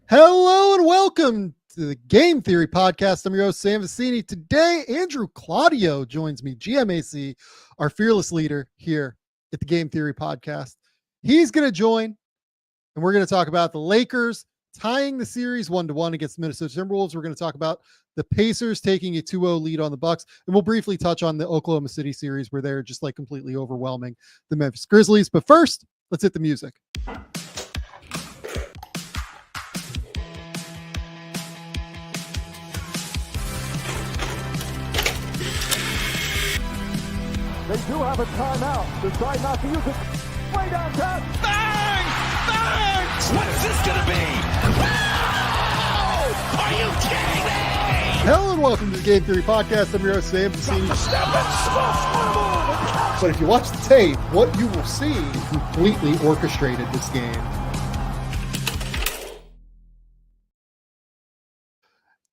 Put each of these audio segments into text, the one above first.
Hello and welcome to the Game Theory Podcast. I'm your host, Sam Vecenie. Today, Andrew Claudio joins me, GMAC, our fearless leader here at the Game Theory Podcast. He's going to join, and we're going to talk about the Lakers tying the series 1-1 against the Minnesota Timberwolves. We're going to talk about the Pacers taking a 2-0 lead on the Bucks, and we'll briefly touch on the Oklahoma City series where they're just like completely overwhelming the Memphis Grizzlies. But first, let's hit the music. They do have a timeout. Decide not to use it. Way downtown. Bang! Bang! What's this gonna be? Wow! Are you kidding me? Hello and welcome to the Game Theory Podcast. I'm your host, Sam Vecenie. But if you watch the tape, what you will see is completely orchestrated this game.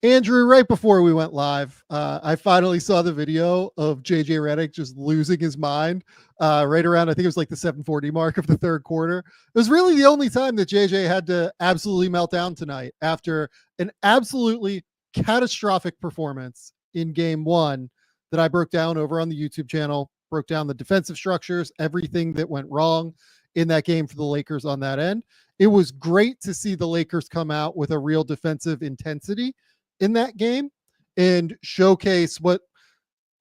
Andrew, right before we went live, I finally saw the video of JJ Redick just losing his mind right around, I think it was like the 7:40 mark of the third quarter. It was really the only time that JJ had to absolutely melt down tonight after an absolutely catastrophic performance in game one that I broke down over on the YouTube channel, broke down the defensive structures, everything that went wrong in that game for the Lakers on that end. It was great to see the Lakers come out with a real defensive intensity in that game and showcase what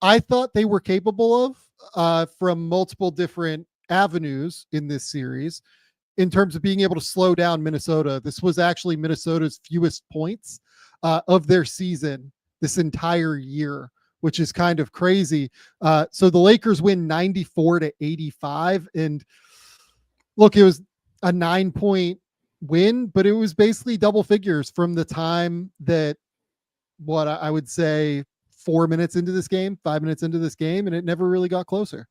I thought they were capable of from multiple different avenues in this series in terms of being able to slow down Minnesota. This was actually Minnesota's fewest points of their season this entire year, which is kind of crazy. So the Lakers win 94-85. And look, it was a 9-point win, but it was basically double figures from the time that what I would say 4 minutes into this game, 5 minutes into this game, and it never really got closer.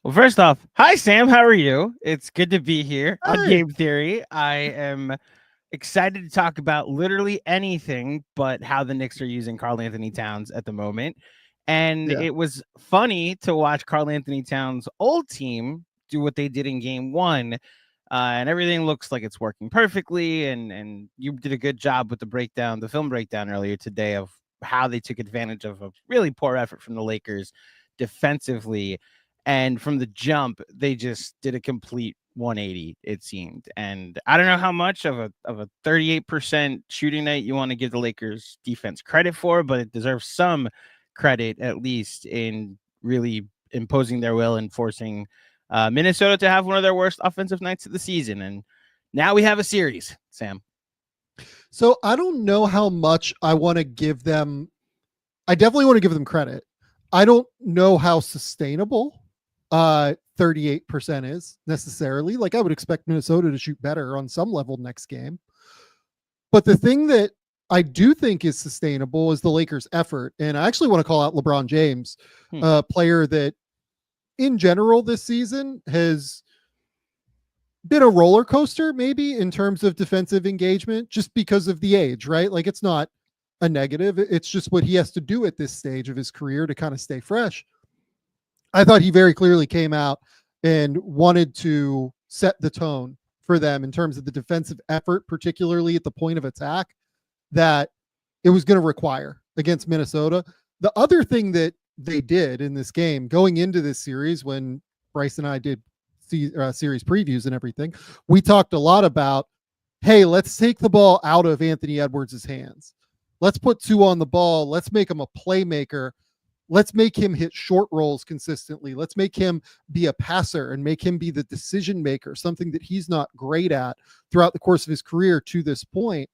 Well, first off, hi, Sam. How are you? It's good to be here on Game Theory. I am excited to talk about literally anything but how the Knicks are using Karl-Anthony Towns at the moment. And It was funny to watch Karl-Anthony Towns' old team do what they did in game one. And everything looks like it's working perfectly. And you did a good job with the film breakdown earlier today of how they took advantage of a really poor effort from the Lakers defensively. And from the jump, they just did a complete 180, it seemed. And I don't know how much of a 38% shooting night you want to give the Lakers defense credit for, but it deserves some credit, at least, in really imposing their will and forcing Minnesota to have one of their worst offensive nights of the season. And now we have a series, Sam. So I don't know how much I want to give them. I definitely want to give them credit. I don't know how sustainable 38% is necessarily. Like, I would expect Minnesota to shoot better on some level next game. But the thing that I do think is sustainable is the Lakers' effort. And I actually want to call out LeBron James, a player that in general this season has been a roller coaster, maybe in terms of defensive engagement, just because of the age, right? Like, it's not a negative. It's just what he has to do at this stage of his career to kind of stay fresh. I thought he very clearly came out and wanted to set the tone for them in terms of the defensive effort, particularly at the point of attack, that it was going to require against Minnesota. The other thing that they did in this game going into this series, when Bryce and I did series previews and everything, we talked a lot about, hey, let's take the ball out of Anthony Edwards' hands. Let's put two on the ball. Let's make him a playmaker. Let's make him hit short rolls consistently. Let's make him be a passer and make him be the decision maker, something that he's not great at throughout the course of his career to this point.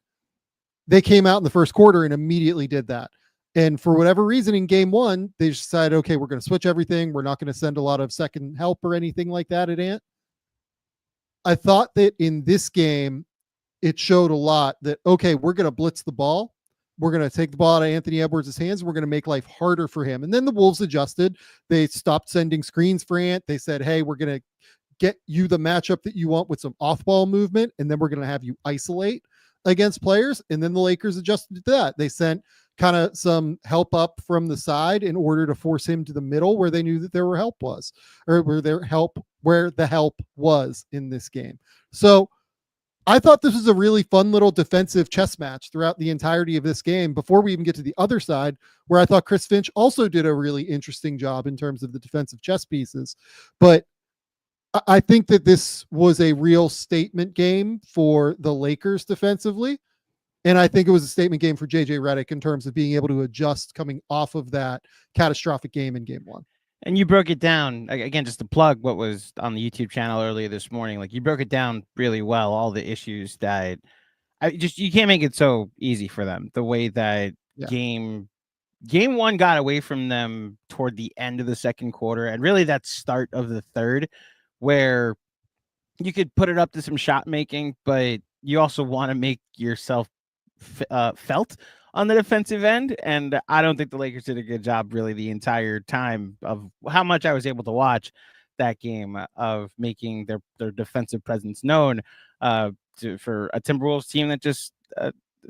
They came out in the first quarter and immediately did that. And for whatever reason in game one, they decided, okay, we're going to switch everything. We're not going to send a lot of second help or anything like that at Ant. I thought that in this game, it showed a lot that, okay, we're going to blitz the ball. We're going to take the ball out of Anthony Edwards' hands. We're going to make life harder for him. And then the Wolves adjusted. They stopped sending screens for Ant. They said, hey, we're going to get you the matchup that you want with some off-ball movement, and then we're going to have you isolate against players. And then the Lakers adjusted to that. They sent kind of some help up from the side in order to force him to the middle where they knew that there were help was, or where the help was in this game. So I thought this was a really fun little defensive chess match throughout the entirety of this game before we even get to the other side, where I thought Chris Finch also did a really interesting job in terms of the defensive chess pieces. But I think that this was a real statement game for the Lakers defensively. And I think it was a statement game for JJ Redick in terms of being able to adjust coming off of that catastrophic game in game one. And you broke it down again, just to plug what was on the YouTube channel earlier this morning. Like, you broke it down really well, all the issues that you can't make it so easy for them. The way that game one got away from them toward the end of the second quarter, and really that start of the third, where you could put it up to some shot making, but you also want to make yourself felt on the defensive end. And I don't think the Lakers did a good job really the entire time of how much I was able to watch that game of making their defensive presence known for a Timberwolves team that just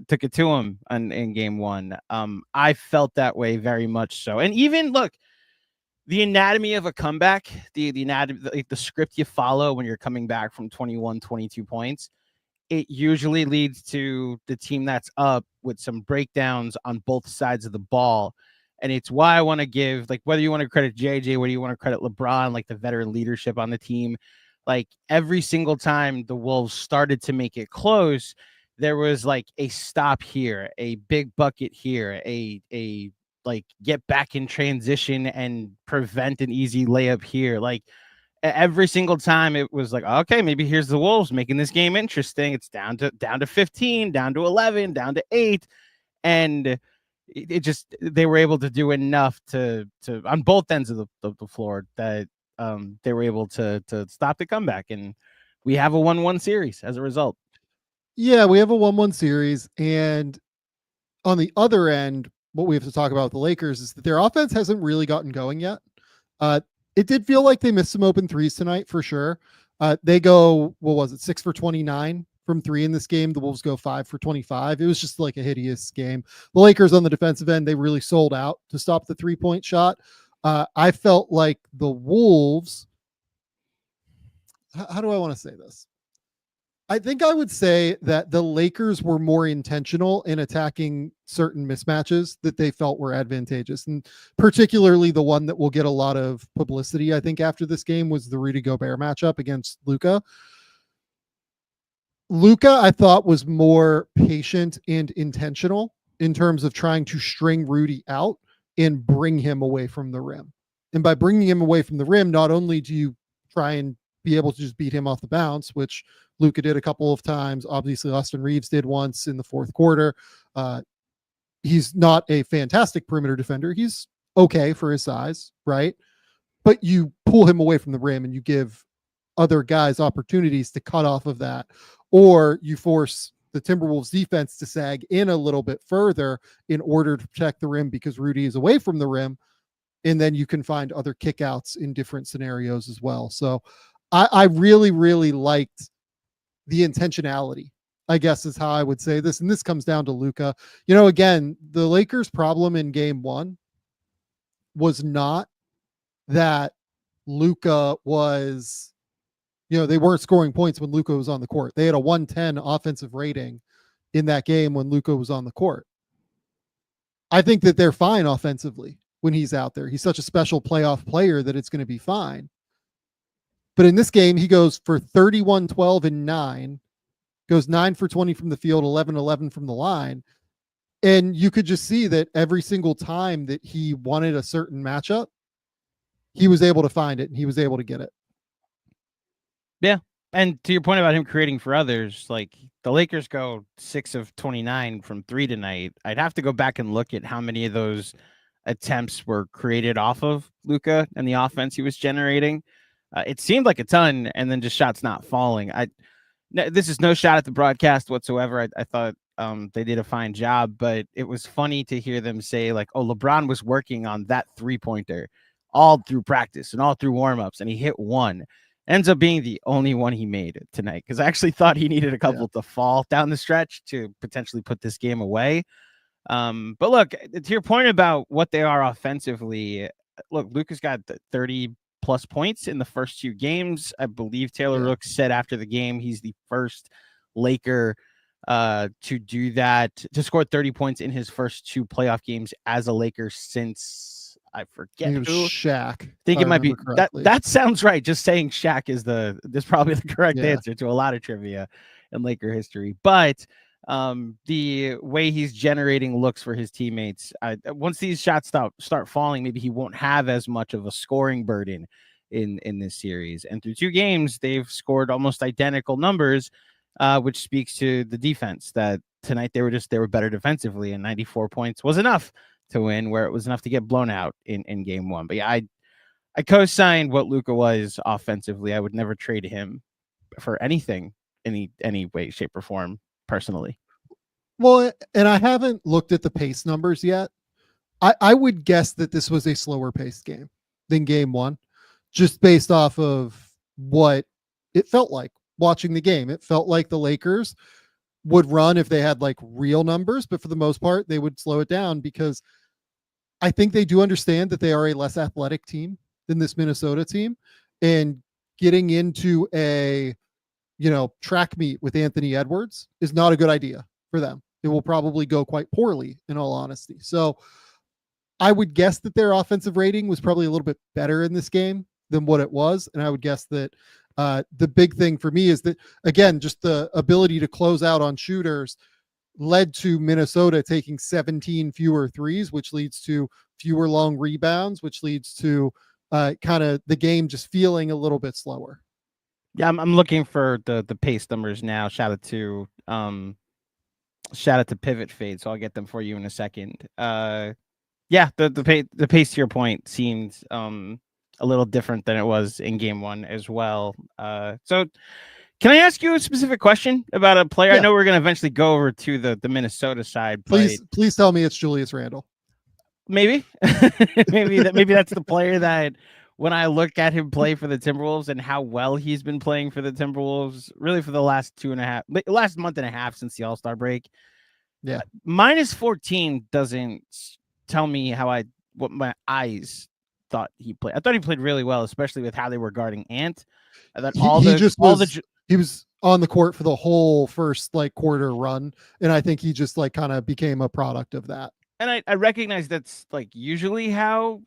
took it to them in game one. I felt that way very much so. And even look, the anatomy of a comeback, the anatomy, the script you follow when you're coming back from 21, 22 points, it usually leads to the team that's up with some breakdowns on both sides of the ball. And it's why I want to give, like, whether you want to credit JJ, whether you want to credit LeBron, like the veteran leadership on the team, like every single time the Wolves started to make it close, there was like a stop here, a big bucket here, a like get back in transition and prevent an easy layup here. Like every single time it was like, okay, maybe here's the Wolves making this game interesting. It's down to 15, down to 11, down to 8. And it just, they were able to do enough to on both ends of the floor that they were able to stop the comeback. And we have a 1-1 series as a result. Yeah, we have a 1-1 series. And on the other end, what we have to talk about with the Lakers is that their offense hasn't really gotten going yet. It did feel like they missed some open threes tonight for sure. They go, what was it, 6 for 29 from 3 in this game. The Wolves go 5 for 25. It was just like a hideous game. The Lakers on the defensive end, they really sold out to stop the 3-point shot. I felt like the Wolves, how do I want to say this? I think I would say that the Lakers were more intentional in attacking certain mismatches that they felt were advantageous. And particularly the one that will get a lot of publicity, I think, after this game was the Rudy Gobert matchup against Luka. Luka, I thought, was more patient and intentional in terms of trying to string Rudy out and bring him away from the rim. And by bringing him away from the rim, not only do you try and be able to just beat him off the bounce, which Luka did a couple of times. Obviously, Austin Reeves did once in the fourth quarter. He's not a fantastic perimeter defender. He's okay for his size, right? But you pull him away from the rim and you give other guys opportunities to cut off of that, or you force the Timberwolves defense to sag in a little bit further in order to protect the rim because Rudy is away from the rim. And then you can find other kickouts in different scenarios as well. So I really, really liked the intentionality, I guess is how I would say this. And this comes down to Luka. You know, again, the Lakers' problem in game one was not that Luka was, you know, they weren't scoring points when Luka was on the court. They had a 110 offensive rating in that game when Luka was on the court. I think that they're fine offensively when he's out there. He's such a special playoff player that it's going to be fine. But in this game, he goes for 31, 12, and 9, goes 9 for 20 from the field, 11, 11 from the line. And you could just see that every single time that he wanted a certain matchup, he was able to find it and he was able to get it. Yeah. And to your point about him creating for others, like the Lakers go 6 of 29 from 3 tonight. I'd have to go back and look at how many of those attempts were created off of Luka and the offense he was generating. It seemed like a ton, and then just shots not falling. This is no shot at the broadcast whatsoever. I thought they did a fine job, but it was funny to hear them say, like, oh, LeBron was working on that 3-pointer all through practice and all through warmups, and he hit one. Ends up being the only one he made tonight, because I actually thought he needed a couple to fall down the stretch to potentially put this game away. But look, to your point about what they are offensively, look, Luka's got 30 plus points in the first 2 games. I believe Taylor Rooks said after the game he's the first Laker to do that, to score 30 points in his first 2 playoff games as a Laker since I forget it was who. Shaq. I think it might be that. That sounds right. Just saying Shaq is probably the correct answer to a lot of trivia in Laker history. But the way he's generating looks for his teammates, once these shots start falling, maybe he won't have as much of a scoring burden in this series. And through 2 games, they've scored almost identical numbers, which speaks to the defense. That tonight they were better defensively, and 94 points was enough to win, where it was enough to get blown out in game 1. But yeah, I co-signed what Luka was offensively. I would never trade him for anything, any way, shape, or form, personally. Well, and I haven't looked at the pace numbers yet. I would guess that this was a slower paced game than game 1, just based off of what it felt like watching the game. It felt like the Lakers would run if they had like real numbers, but for the most part, they would slow it down, because I think they do understand that they are a less athletic team than this Minnesota team, and getting into a, track meet with Anthony Edwards is not a good idea for them. It will probably go quite poorly, in all honesty. So I would guess that their offensive rating was probably a little bit better in this game than what it was. And I would guess that the big thing for me is that, again, just the ability to close out on shooters led to Minnesota taking 17 fewer threes, which leads to fewer long rebounds, which leads to kind of the game just feeling a little bit slower. Yeah, I'm looking for the pace numbers now. Shout out to Pivot Fade, so I'll get them for you in a second. Yeah, the pace, to your point, seemed a little different than it was in game 1 as well. So can I ask you a specific question about a player? Yeah. I know we're going to eventually go over to the Minnesota side. Please tell me it's Julius Randle. Maybe, maybe that's the player that, when I look at him play for the Timberwolves and how well he's been playing for the Timberwolves, really for the last month and a half since the All-Star break. Yeah. Minus 14 doesn't tell me what my eyes thought he played. I thought he played really well, especially with how they were guarding Ant. I thought he was on the court for the whole first quarter run, and I think he just kind of became a product of that. And I recognize that's usually how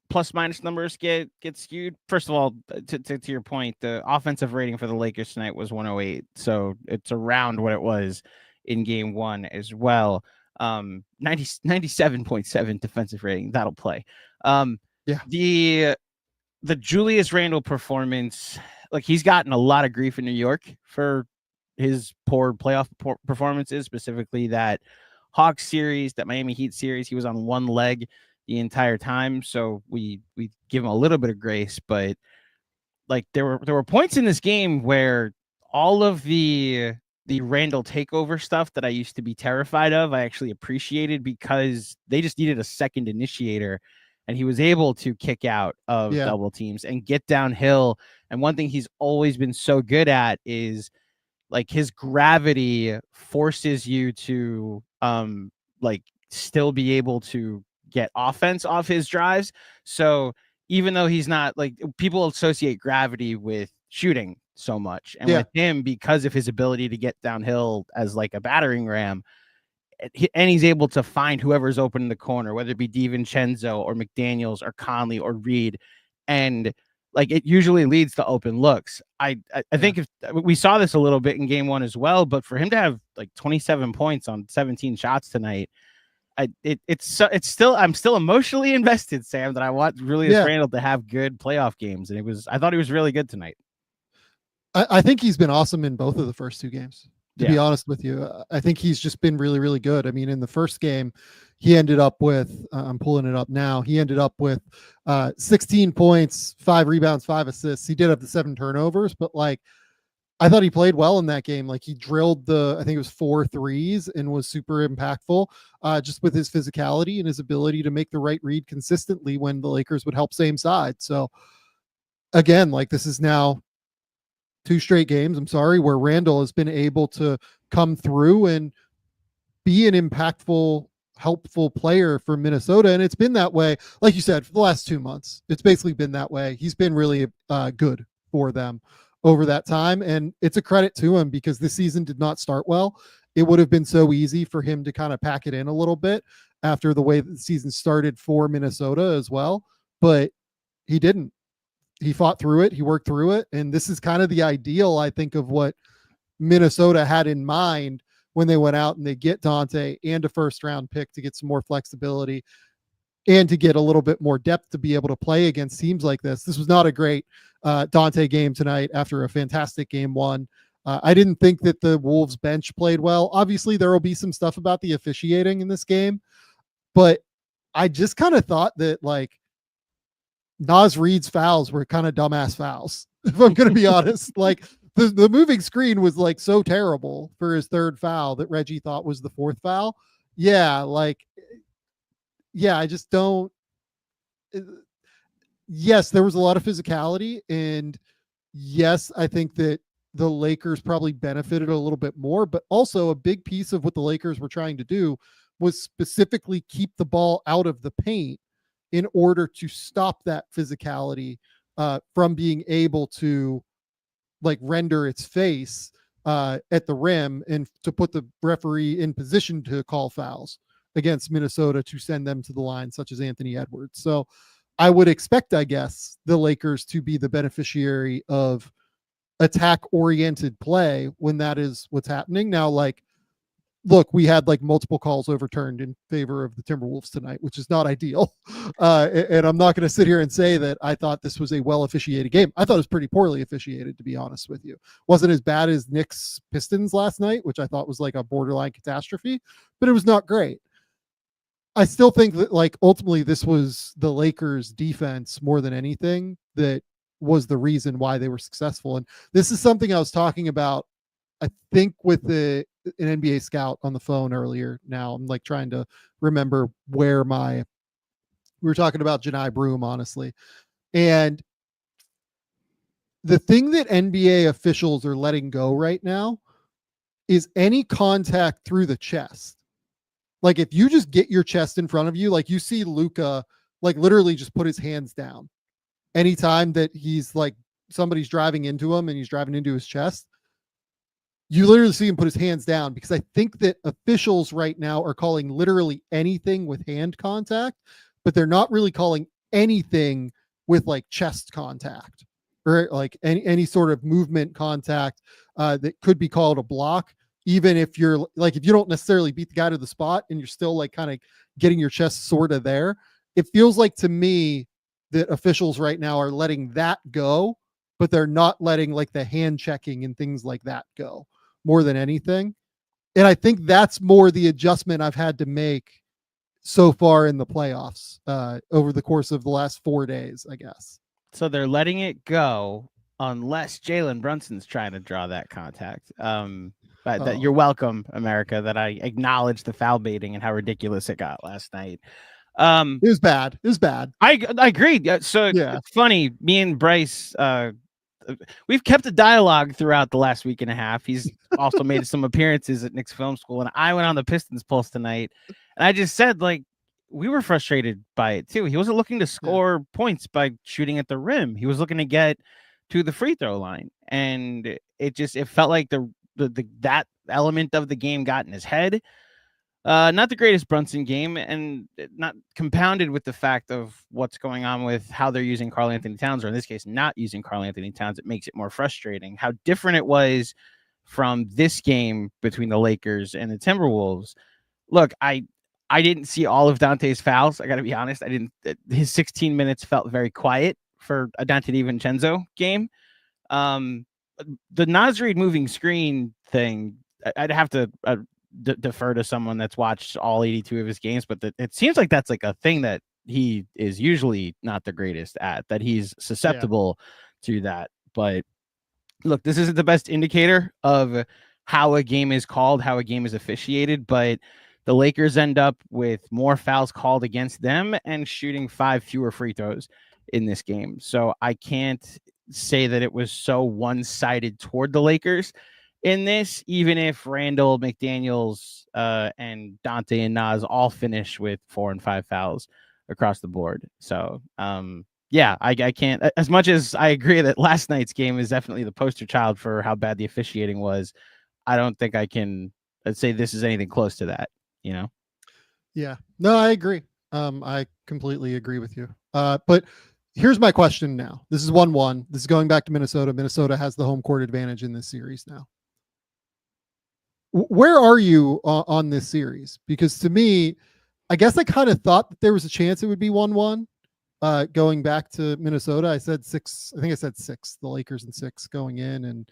plus minus numbers get skewed. First of all, to your point, the offensive rating for the Lakers tonight was 108, so it's around what it was in game 1 as well. 97.7 defensive rating, that'll play. The Julius Randle performance, he's gotten a lot of grief in New York for his poor playoff performances, specifically that Hawks series, that Miami Heat series. He was on one leg the entire time, so we give him a little bit of grace. But there were points in this game where all of the Randall takeover stuff that I used to be terrified of, I actually appreciated, because they just needed a second initiator, and he was able to kick out of double teams and get downhill. And one thing he's always been so good at is his gravity forces you to still be able to get offense off his drives. So even though he's not people associate gravity with shooting so much, and with him, because of his ability to get downhill as a battering ram, and he's able to find whoever's open in the corner, whether it be DiVincenzo or McDaniels or Conley or Reed, and it usually leads to open looks. I think if we saw this a little bit in game 1 as well, but for him to have 27 points on 17 shots tonight, I'm still emotionally invested, Sam, that I want Julius Randle to have good playoff games, and I thought he was really good tonight. I think he's been awesome in both of the first 2 games. To be honest with you, I think he's just been really, really good. I mean, in the first game, he ended up with, I'm pulling it up now, he ended up with 16 points, 5 rebounds, 5 assists. He did have the 7 turnovers, but I thought he played well in that game. He drilled I think it was 4 threes and was super impactful, just with his physicality and his ability to make the right read consistently when the Lakers would help same side. So again, this is now 2 straight games, where Randle has been able to come through and be an impactful, helpful player for Minnesota. And it's been that way, like you said, for the last 2 months. It's basically been that way. He's been really good for them. over that time. And it's a credit to him because this season did not start well. It would have been so easy for him to kind of pack it in a little bit after the way the season started for Minnesota as well. But he didn't. He fought through it. He worked through it. And this is kind of the ideal, I think, of what Minnesota had in mind when they went out and they get Dante and a first round pick to get some more flexibility and to get a little bit more depth to be able to play against teams like this. This was not a great Dante game tonight after a fantastic game one. I didn't think that the Wolves bench played well. Obviously, there will be some stuff about the officiating in this game, but I just kind of thought that like Naz Reid's fouls were kind of dumbass fouls, if I'm going to be honest. Like the moving screen was like so terrible for his third foul that Reggie thought was the fourth foul. Yeah, like, yeah, I just don't. Yes, there was a lot of physicality, and yes, I think that the Lakers probably benefited a little bit more, but also a big piece of what the Lakers were trying to do was specifically keep the ball out of the paint in order to stop that physicality from being able to like render its face at the rim and to put the referee in position to call fouls against Minnesota to send them to the line, such as Anthony Edwards. So I would expect, I guess, the Lakers to be the beneficiary of attack-oriented play when that is what's happening. Now, like, look, we had like multiple calls overturned in favor of the Timberwolves tonight, which is not ideal. And I'm not going to sit here and say that I thought this was a well officiated game. I thought it was pretty poorly officiated, to be honest with you. Wasn't as bad as Knicks Pistons last night, which I thought was like a borderline catastrophe, but it was not great. I still think that like ultimately this was the Lakers defense more than anything that was the reason why they were successful. And this is something I was talking about, I think, with an NBA scout on the phone earlier. Now I'm like trying to remember where we were talking about Janai Broom, honestly. And the thing that NBA officials are letting go right now is any contact through the chest. Like if you just get your chest in front of you, like you see Luka, like literally just put his hands down anytime that he's like somebody's driving into him and he's driving into his chest. You literally see him put his hands down, because I think that officials right now are calling literally anything with hand contact, but they're not really calling anything with like chest contact or like any sort of movement contact that could be called a block. Even if you're like, if you don't necessarily beat the guy to the spot and you're still like kind of getting your chest sort of there, it feels like to me that officials right now are letting that go, but they're not letting like the hand checking and things like that go more than anything. And I think that's more the adjustment I've had to make so far in the playoffs over the course of the last 4 days, I guess. So they're letting it go unless Jalen Brunson's trying to draw that contact. But you're welcome, America, that I acknowledged the foul baiting and how ridiculous it got last night. It was bad. It was bad. I agreed. So yeah. It's funny. Me and Bryce, we've kept a dialogue throughout the last week and a half. He's also made some appearances at Knicks Film School, and I went on the Pistons Pulse tonight, and I just said, like, we were frustrated by it too. He wasn't looking to score points by shooting at the rim. He was looking to get to the free throw line, and it felt like that element of the game got in his head. Not the greatest Brunson game, and not compounded with the fact of what's going on with how they're using Karl Anthony Towns, or in this case, not using Karl Anthony Towns. It makes it more frustrating how different it was from this game between the Lakers and the Timberwolves. Look, I didn't see all of Dante's fouls. I got to be honest. His 16 minutes felt very quiet for a Dante DiVincenzo game. The Naz Reid moving screen thing, I'd have to defer to someone that's watched all 82 of his games, but it seems like that's like a thing that he is usually not the greatest at, that he's susceptible to that. But look, this isn't the best indicator of how a game is called, how a game is officiated, but the Lakers end up with more fouls called against them and shooting 5 fewer free throws in this game. So I can't say that it was so one-sided toward the Lakers in this, even if Randall, McDaniels, and Dante and Naz all finish with 4 and 5 fouls across the board. So Yeah, I can't. As much as I agree that last night's game is definitely the poster child for how bad the officiating was, I don't think I can say this is anything close to that. You know. Yeah, no, I agree. I completely agree with you. But here's my question now. This is 1-1. This is going back to Minnesota. Minnesota has the home court advantage in this series now. Where are you on this series? Because to me, I guess I kind of thought that there was a chance it would be 1-1. Going back to Minnesota, I said 6. I think I said 6. The Lakers in 6 going in, and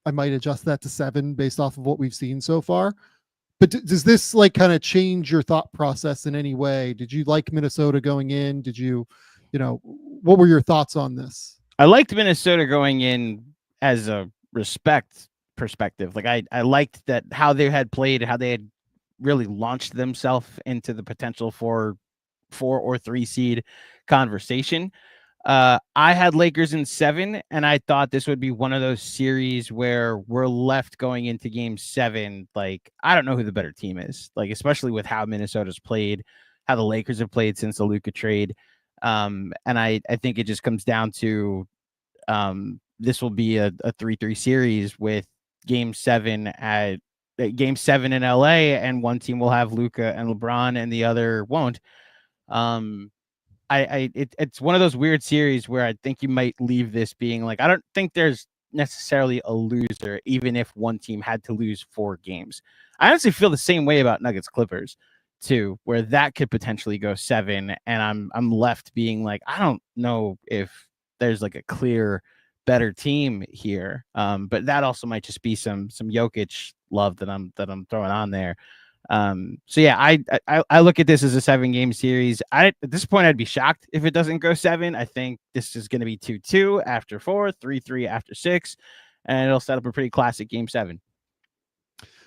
I might adjust that to 7 based off of what we've seen so far. But does this like kind of change your thought process in any way? Did you like Minnesota going in? Did you, what were your thoughts on this? I liked Minnesota going in as a respect perspective. Like I liked that how they had played, how they had really launched themselves into the potential for 4 or 3 seed conversation. I had Lakers in 7, and I thought this would be one of those series where we're left going into game 7. Like, I don't know who the better team is, like, especially with how Minnesota's played, how the Lakers have played since the Luka trade. And I think it just comes down to this will be a 3-3 series with game 7 in LA, and one team will have Luka and LeBron and the other won't. It's one of those weird series where I think you might leave this being like, I don't think there's necessarily a loser, even if one team had to lose 4 games. I honestly feel the same way about Nuggets Clippers too, where that could potentially go 7, and I'm left being like, I don't know if there's like a clear better team here. But that also might just be some Jokic love that I'm throwing on there. So yeah, I look at this as a 7-game series. At this point, I'd be shocked if it doesn't go 7. I think this is going to be 2-2 after 4, 3-3 after 6, and it'll set up a pretty classic game 7.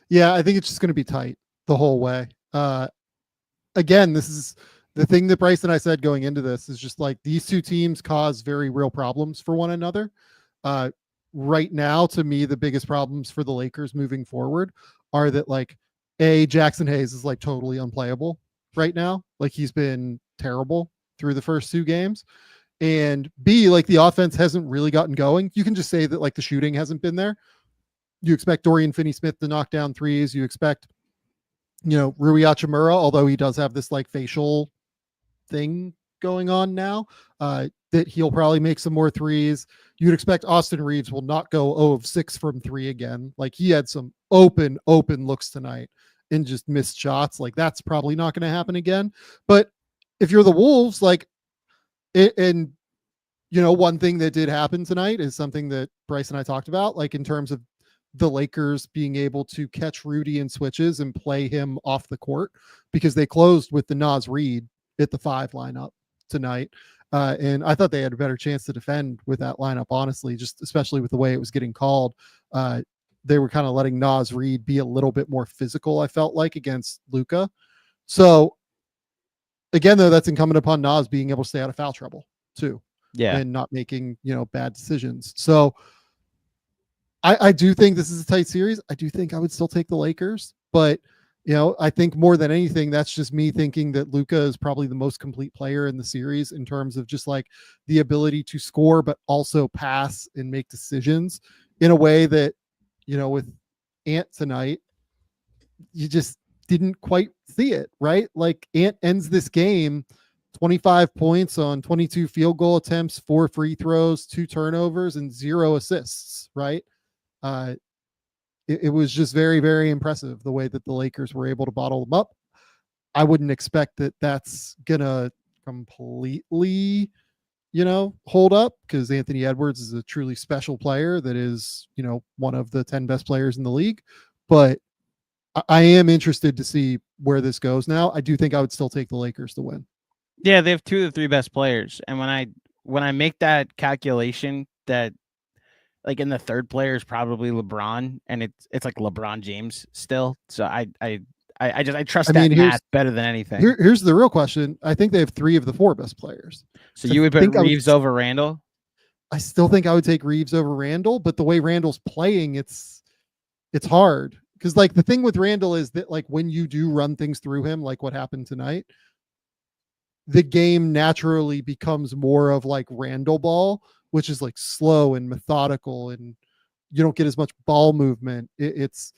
Yeah, I think it's just going to be tight the whole way. Again, this is the thing that Bryce and I said going into this is just like these two teams cause very real problems for one another. Right now, to me, the biggest problems for the Lakers moving forward are that like Jackson Hayes is like totally unplayable right now. Like he's been terrible through the first 2 games. And B, like the offense hasn't really gotten going. You can just say that like the shooting hasn't been there. You expect Dorian Finney-Smith to knock down threes. You expect, Rui Hachimura, although he does have this like facial thing going on now, that he'll probably make some more threes. You'd expect Austin Reeves will not go 0 of 6 from 3 again. Like he had some open looks tonight and just missed shots. Like that's probably not going to happen again. But if you're the Wolves, like and one thing that did happen tonight is something that Bryce and I talked about, like in terms of the Lakers being able to catch Rudy in switches and play him off the court, because they closed with the Naz Reid at the 5 lineup tonight. And I thought they had a better chance to defend with that lineup, honestly, just especially with the way it was getting called. They were kind of letting Naz Reid be a little bit more physical, I felt like, against Luka. So again, though, that's incumbent upon Naz being able to stay out of foul trouble too. Yeah. And not making, bad decisions. So I do think this is a tight series. I do think I would still take the Lakers, but I think more than anything, that's just me thinking that Luka is probably the most complete player in the series in terms of just like the ability to score, but also pass and make decisions in a way that, with Ant tonight, you just didn't quite see it, right? Like Ant ends this game 25 points on 22 field goal attempts, 4 free throws, 2 turnovers, and 0 assists, right? It was just very, very impressive the way that the Lakers were able to bottle them up. I wouldn't expect that that's going to completely, hold up, because Anthony Edwards is a truly special player that is, one of the 10 best players in the league. But I am interested to see where this goes now. I do think I would still take the Lakers to win. Yeah, they have 2 of the 3 best players. And when I make that calculation that like in the third player is probably LeBron, and it's like LeBron James still. So I trust that math better than anything. Here's the real question. I think they have 3 of the 4 best players. So you would put Reeves over Randall? I still think I would take Reeves over Randall, but the way Randall's playing, it's hard. Because like the thing with Randall is that like when you do run things through him, like what happened tonight, the game naturally becomes more of like Randall ball, which is like slow and methodical, and you don't get as much ball movement. It's,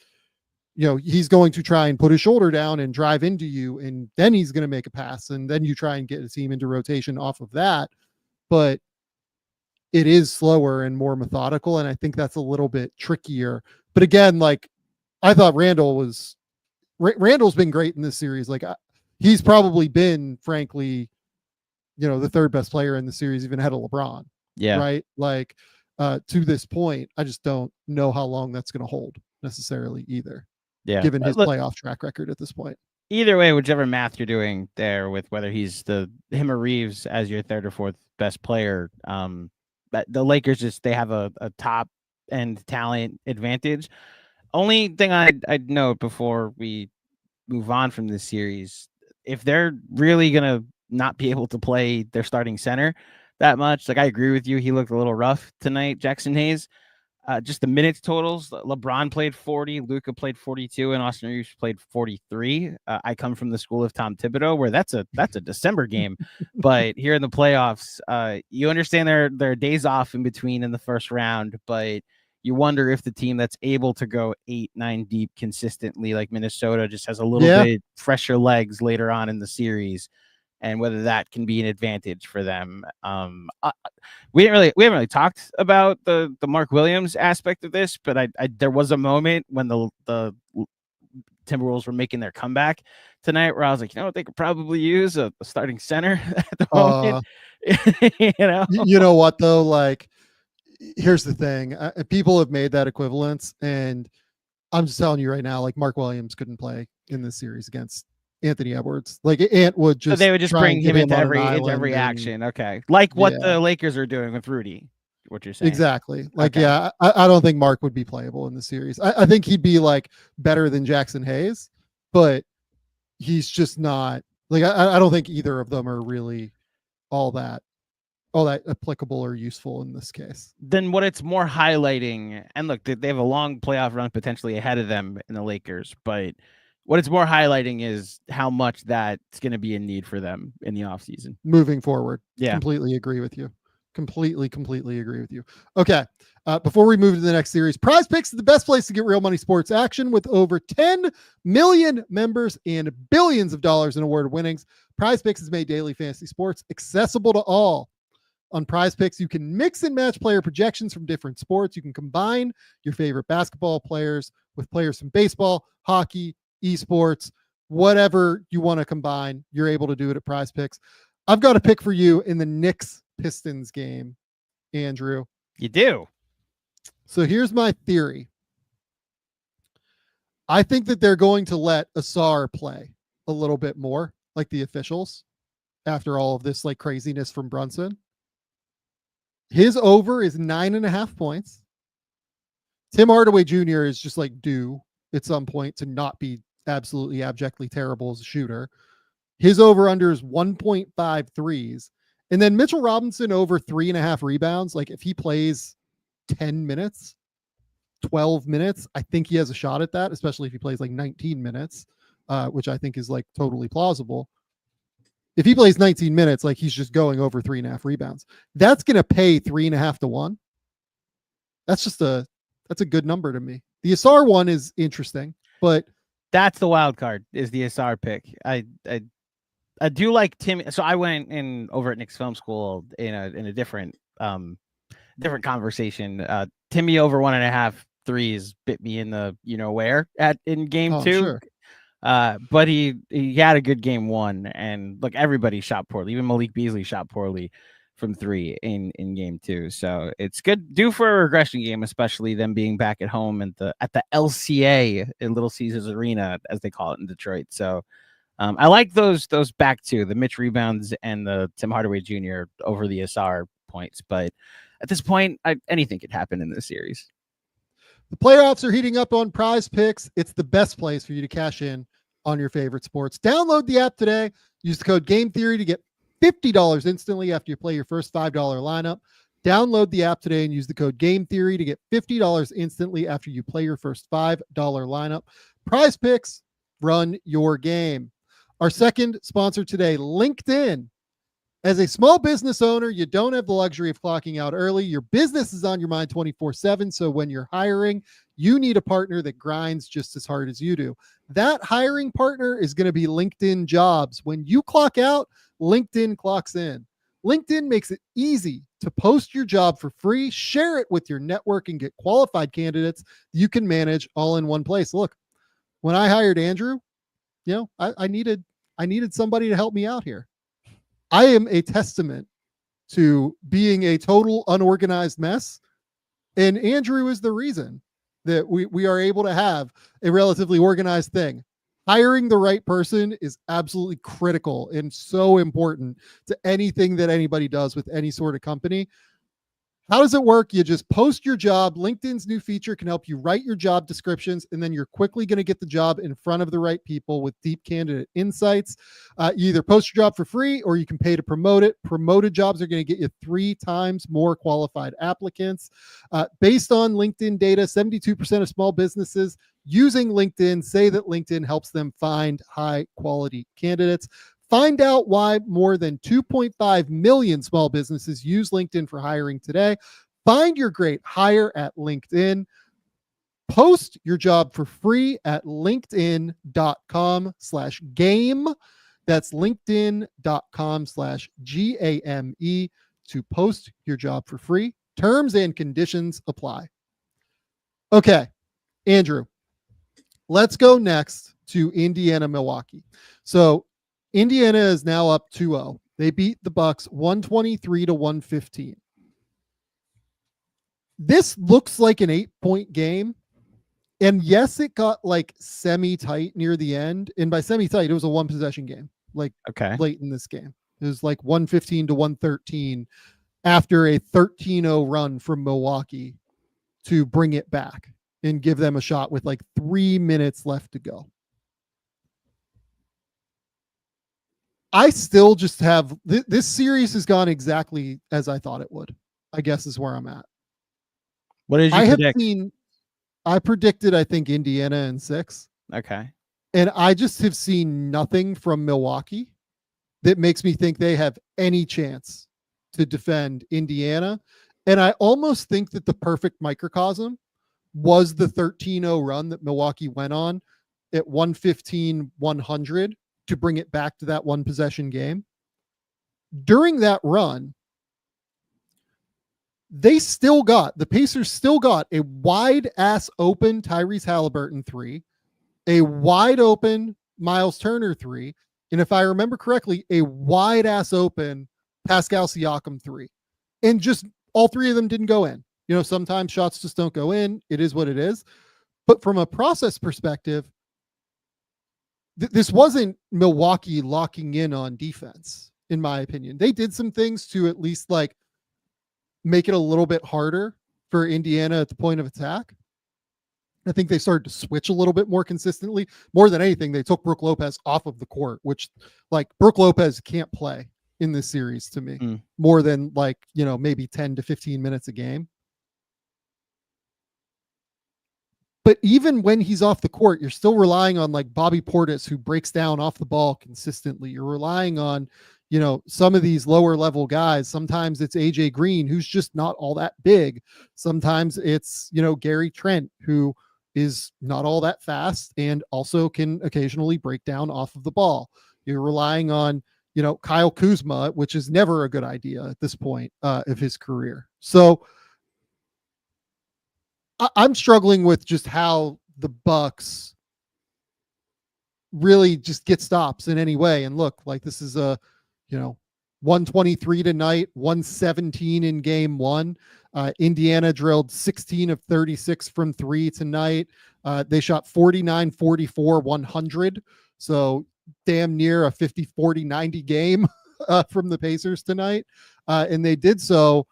he's going to try and put his shoulder down and drive into you, and then he's going to make a pass, and then you try and get a team into rotation off of that. But it is slower and more methodical, and I think that's a little bit trickier. But again, like, I thought Randall's been great in this series. Like, he's probably been, frankly, the third best player in the series, even ahead of LeBron. Yeah. Right. Like, to this point, I just don't know how long that's going to hold necessarily either. Yeah. Given his playoff track record at this point. Either way, whichever math you're doing there with whether he's him or Reeves as your third or fourth best player, but the Lakers they have a top end talent advantage. Only thing I'd note before we move on from this series, if they're really gonna not be able to play their starting center that much, like, I agree with you, he looked a little rough tonight, Jackson Hayes. Just the minutes totals, LeBron played 40, Luka played 42, and Austin Reeves played 43. I come from the school of Tom Thibodeau, where that's a December game. But here in the playoffs, you understand there are days off in between in the first round, but you wonder if the team that's able to go 8-9 deep consistently, like Minnesota, just has a little bit fresher legs later on in the series, and whether that can be an advantage for them. We haven't really talked about the Mark Williams aspect of this, but there was a moment when the Timberwolves were making their comeback tonight where I was like, what, they could probably use a starting center at the moment. You know what though? Like, here's the thing: people have made that equivalence, and I'm just telling you right now, like, Mark Williams couldn't play in this series against Anthony Edwards. Like, Ant would just, so they would just bring him into every action. Okay. Like what the Lakers are doing with Rudy, what you're saying. Exactly. Like, okay. I don't think Mark would be playable in the series. I think he'd be like better than Jackson Hayes, but he's just not, like, I don't think either of them are really all that applicable or useful in this case. Then what it's more highlighting, and look, they have a long playoff run potentially ahead of them in the Lakers, but what it's more highlighting is how much that's going to be a need for them in the offseason. Moving forward. Yeah. Completely agree with you. Completely agree with you. Okay. Before we move to the next series, PrizePicks is the best place to get real money sports action with over 10 million members and billions of dollars in award winnings. PrizePicks has made daily fantasy sports accessible to all. On PrizePicks, you can mix and match player projections from different sports. You can combine your favorite basketball players with players from baseball, hockey, esports, whatever you want to combine, you're able to do it at PrizePicks. I've got a pick for you in the Knicks Pistons game, Andrew. You do. So here's my theory. I think that they're going to let Asar play a little bit more, like the officials, after all of this like craziness from Brunson. His over is 9.5 points. Tim Hardaway Jr. is just like due at some point to not be absolutely abjectly terrible as a shooter. His over under is 1.5 threes. And then Mitchell Robinson over 3.5 rebounds. Like, if he plays 10 minutes, 12 minutes, I think he has a shot at that, especially if he plays like 19 minutes, which I think is like totally plausible. If he plays 19 minutes, like, he's just going over 3.5 rebounds. That's going to pay 3.5 to 1. That's a good number to me. The Asar one is interesting, but that's the wild card, is the Asar pick. I do like Tim. So I went in over at Knicks Film School in a different conversation. Timmy over 1.5 threes bit me in the where in game 2. Sure. But he had a good game 1, and look, everybody shot poorly. Even Malik Beasley shot poorly from 3 in game 2. So it's good, due for a regression game, especially them being back at home at the LCA in Little Caesars Arena, as they call it in Detroit. So I like those back two, the Mitch rebounds and the Tim Hardaway Jr. over the Asar points. But at this point, anything could happen in this series. The playoffs are heating up on PrizePicks. It's the best place for you to cash in on your favorite sports. Download the app today. Use the code GameTheory to get $50 instantly after you play your first $5 lineup. Download the app today and use the code GameTheory to get $50 instantly after you play your first $5 lineup. PrizePicks, run your game. Our second sponsor today, LinkedIn, As a small business owner, you don't have the luxury of clocking out early. Your business is on your mind 24/7. So when you're hiring, you need a partner that grinds just as hard as you do. That hiring partner is going to be LinkedIn Jobs. When you clock out, LinkedIn clocks in. LinkedIn makes it easy to post your job for free, share it with your network, and get qualified candidates you can manage all in one place. Look, when I hired Andrew, I needed somebody to help me out here. I am a testament to being a total unorganized mess. And Andrew is the reason that we are able to have a relatively organized thing. Hiring the right person is absolutely critical and so important to anything that anybody does with any sort of company. How does it work? You just post your job. LinkedIn's new feature can help you write your job descriptions, and then you're quickly going to get the job in front of the right people with deep candidate insights. You either post your job for free or you can pay to promote it. Promoted jobs are going to get you 3 times more qualified applicants. Based on LinkedIn data, 72% of small businesses using LinkedIn say that LinkedIn helps them find high quality candidates. Find out why more than 2.5 million small businesses use LinkedIn for hiring today. Find your great hire at LinkedIn. Post your job for free at linkedin.com/game. That's linkedin.com/GAME to post your job for free. Terms and conditions apply. Okay, Andrew, let's go next to Indiana, Milwaukee. So Indiana is now up 2-0. They beat the Bucks 123-115. This looks like an 8-point game. And yes, it got like semi-tight near the end. And by semi-tight, it was a 1-possession game, like late in this game. It was like 115-113 after a 13-0 run from Milwaukee to bring it back and give them a shot with like 3 minutes left to go. I still just have this series has gone exactly as I thought it would, I guess is where I'm at. What did you predict? I predicted, I think, Indiana in 6. Okay. And I just have seen nothing from Milwaukee that makes me think they have any chance to defend Indiana. And I almost think that the perfect microcosm was the 13-0 run that Milwaukee went on at 115-100 to bring it back to that 1-possession game. During that run, the Pacers still got a wide ass open Tyrese Halliburton 3, a wide open Miles Turner 3, and if I remember correctly, a wide ass open Pascal Siakam 3. And just all 3 of them didn't go in. Sometimes shots just don't go in. It is what it is. But from a process perspective, this wasn't Milwaukee locking in on defense, in my opinion. They did some things to at least like make it a little bit harder for Indiana at the point of attack. I think they started to switch a little bit more consistently. More than anything, they took Brook Lopez off of the court, which like Brook Lopez can't play in this series to me more than like, maybe 10 to 15 minutes a game. But even when he's off the court, you're still relying on like Bobby Portis, who breaks down off the ball consistently. You're relying on, some of these lower level guys. Sometimes it's AJ Green, who's just not all that big. Sometimes it's, Gary Trent, who is not all that fast and also can occasionally break down off of the ball. You're relying on, Kyle Kuzma, which is never a good idea at this point of his career. So I'm struggling with just how the Bucks really just get stops in any way. And look, like this is a, 123 tonight, 117 in game 1. Indiana drilled 16 of 36 from 3 tonight. They shot 49, 44, 100. So damn near a 50, 40, 90 game from the Pacers tonight. And they did so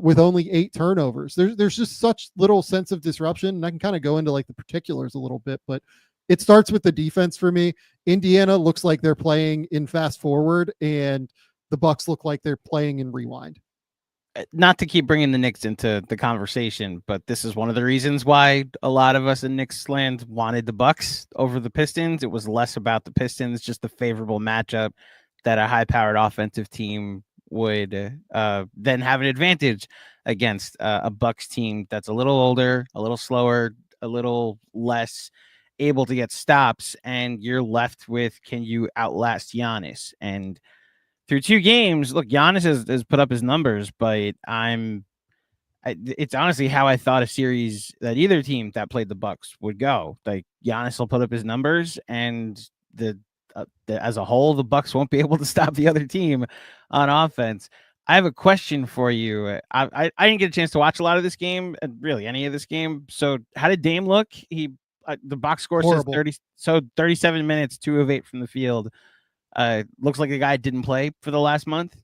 with only 8 turnovers. There's just such little sense of disruption. And I can kind of go into like the particulars a little bit, but it starts with the defense for me. Indiana looks like they're playing in fast forward, and the Bucks look like they're playing in rewind. Not to keep bringing the Knicks into the conversation, but this is one of the reasons why a lot of us in Knicks land wanted the Bucks over the Pistons. It was less about the Pistons, just the favorable matchup that a high-powered offensive team would then have an advantage against a Bucks team that's a little older, a little slower, a little less able to get stops, and you're left with, can you outlast Giannis? And through 2 games, look, Giannis has put up his numbers, but it's honestly how I thought a series that either team that played the Bucks would go. Like, Giannis will put up his numbers, and as a whole, the Bucks won't be able to stop the other team on offense. I have a question for you. I didn't get a chance to watch a lot of this game, really any of this game. So how did Dame look? The box score Horrible. says 37 minutes, 2 of 8 from the field. Looks like the guy didn't play for the last month.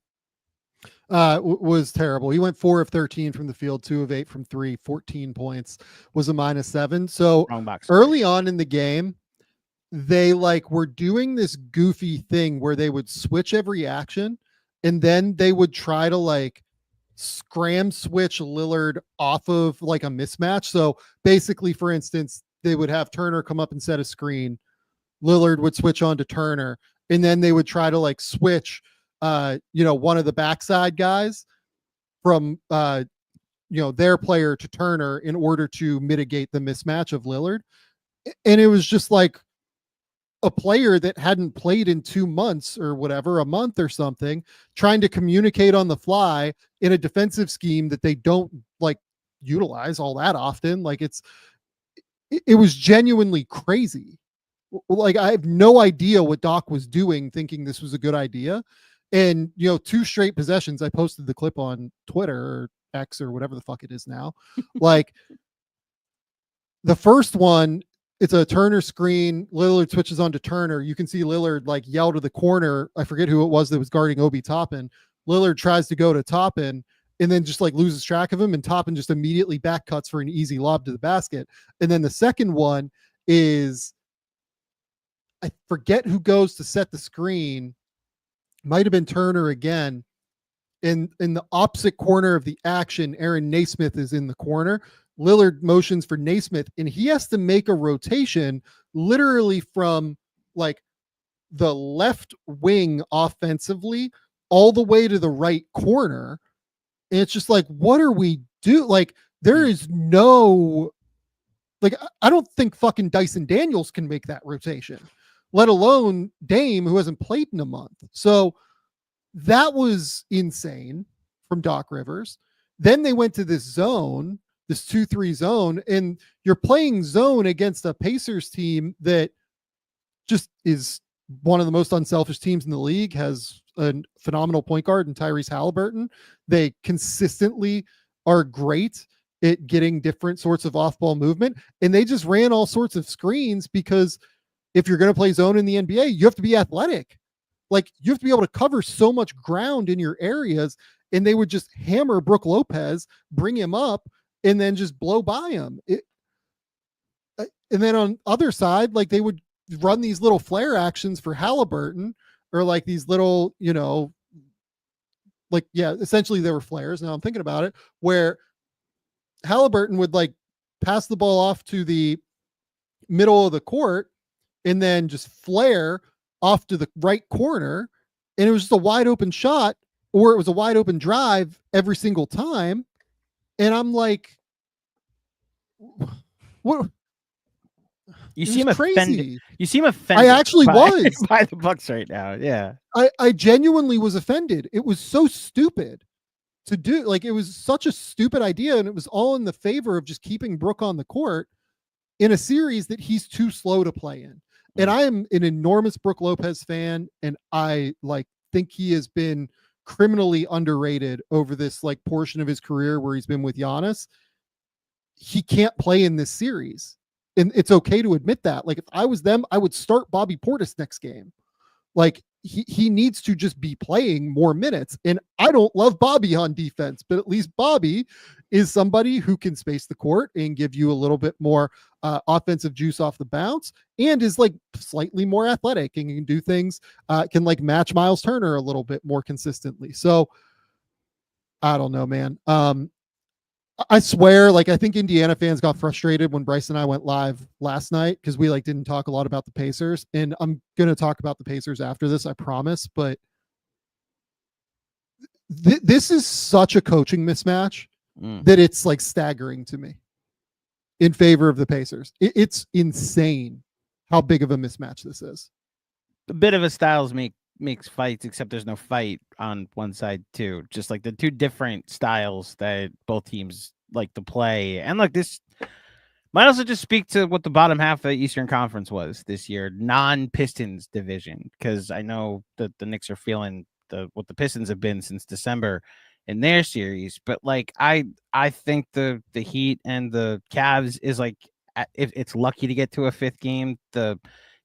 Was terrible. He went 4 of 13 from the field, 2 of 8 from 3, 14 points, was a -7. So Wrong box early on in the game, they were doing this goofy thing where they would switch every action, and then they would try to scram switch Lillard off of a mismatch. So basically, for instance, they would have Turner come up and set a screen. Lillard would switch on to Turner, and then they would try to switch one of the backside guys from their player to Turner in order to mitigate the mismatch of Lillard. And it was just a player that hadn't played in 2 months or whatever, a month or something, trying to communicate on the fly in a defensive scheme that they don't utilize all that often. It was genuinely crazy. I have no idea what Doc was doing, thinking this was a good idea. And 2 straight possessions, I posted the clip on Twitter or X or whatever the fuck it is now. The first one, it's a Turner screen. Lillard switches on to Turner. You can see Lillard yell to the corner. I forget who it was that was guarding Obi Toppin. Lillard tries to go to Toppin and then just loses track of him, and Toppin just immediately back cuts for an easy lob to the basket. And then the second one is, I forget who goes to set the screen. Might have been Turner again. In the opposite corner of the action, Aaron Naismith is in the corner. Lillard motions for Naismith, and he has to make a rotation literally from the left wing offensively all the way to the right corner. And it's just what are we do? There is no, I don't think fucking Dyson Daniels can make that rotation, let alone Dame, who hasn't played in a month. So that was insane from Doc Rivers. Then they went to this zone, this 2-3 zone, and you're playing zone against a Pacers team that just is one of the most unselfish teams in the league, has a phenomenal point guard in Tyrese Halliburton. They consistently are great at getting different sorts of off-ball movement, and they just ran all sorts of screens because if you're going to play zone in the NBA, you have to be athletic. You have to be able to cover so much ground in your areas, and they would just hammer Brook Lopez, bring him up, and then just blow by him. And then on other side, they would run these little flare actions for Halliburton, or these little, essentially they were flares. Now I'm thinking about it, where Halliburton would pass the ball off to the middle of the court and then just flare off to the right corner, and it was just a wide open shot, or it was a wide open drive every single time. And I'm like, what? You seem offended. You seem offended. I actually was by the Bucks right now. Yeah. I genuinely was offended. It was so stupid to do. It was such a stupid idea, and it was all in the favor of just keeping Brook on the court in a series that he's too slow to play in. And I am an enormous Brook Lopez fan, and I think he has been criminally underrated over this portion of his career where he's been with Giannis. He can't play in this series, and it's okay to admit that. If I was them, I would start Bobby Portis next game. He needs to just be playing more minutes. And I don't love Bobby on defense, but at least Bobby is somebody who can space the court and give you a little bit more offensive juice off the bounce, and is slightly more athletic and can do things, can match Miles Turner a little bit more consistently. So I don't know, man. I swear, I think Indiana fans got frustrated when Bryce and I went live last night because we didn't talk a lot about the Pacers, and I'm going to talk about the Pacers after this, I promise. But This is such a coaching mismatch Mm. that it's like staggering to me in favor of the Pacers. It's insane how big of a mismatch this is. A bit of a styles makes fights, except there's no fight on one side too. Just like the two different styles that both teams like to play. And look, this might also just speak to what the bottom half of the Eastern Conference was this year, non-Pistons division, because I know that the Knicks are feeling what the Pistons have been since December in their series. But like I think the Heat and the Cavs is like, if it's lucky to get to a fifth game, the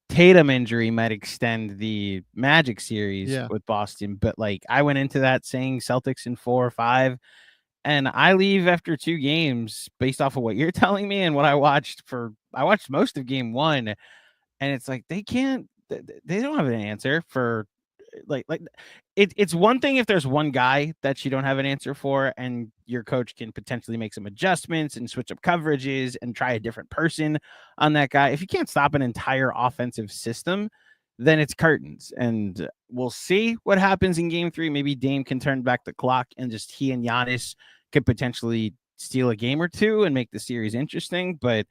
Tatum injury might extend the Magic series with Boston. But like I went into that saying Celtics in 4 or 5. And I leave after 2 games based off of what you're telling me and what I watched most of game 1, and it's like they don't have an answer for it's one thing if there's one guy that you don't have an answer for and your coach can potentially make some adjustments and switch up coverages and try a different person on that guy. If you can't stop an entire offensive system, then it's curtains, and we'll see what happens in game 3. Maybe Dame can turn back the clock and just he and Giannis could potentially steal a game or 2 and make the series interesting. But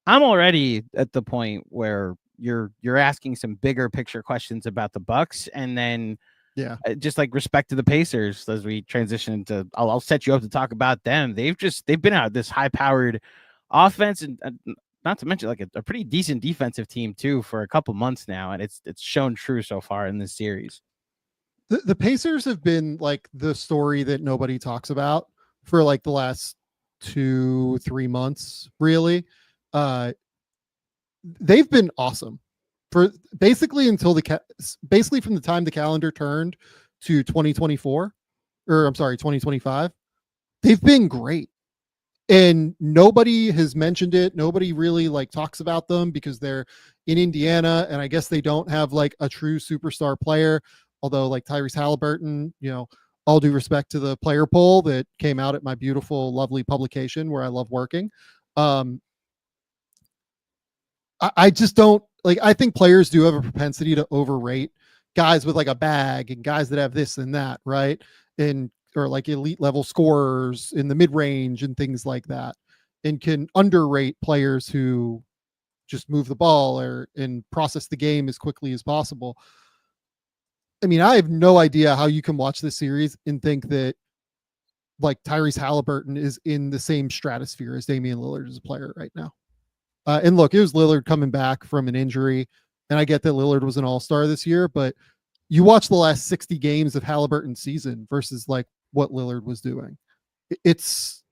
I'm already at the point where you're asking some bigger picture questions about the Bucks, and then just like respect to the Pacers as we transition to. I'll set you up to talk about them. They've been out this high powered offense and not to mention like a pretty decent defensive team too for a couple months now, and it's shown true so far in this series. The Pacers have been like the story that nobody talks about for like the last 2-3 months, really. They've been awesome for basically basically from the time the calendar turned to 2024, or I'm sorry, 2025. They've been great. And nobody has mentioned it. Nobody really like talks about them because they're in Indiana, and I guess they don't have like a true superstar player. Although like Tyrese Halliburton, all due respect to the player poll that came out at my beautiful, lovely publication where I love working. I just don't like. I think players do have a propensity to overrate guys with like a bag and guys that have this and that, right? Or like elite level scorers in the mid range and things like that, and can underrate players who just move the ball and process the game as quickly as possible. I mean, I have no idea how you can watch this series and think that like Tyrese Halliburton is in the same stratosphere as Damian Lillard as a player right now. And look, it was Lillard coming back from an injury, and I get that Lillard was an all-star this year, but you watch the last 60 games of Halliburton's season versus like what Lillard was doing. It's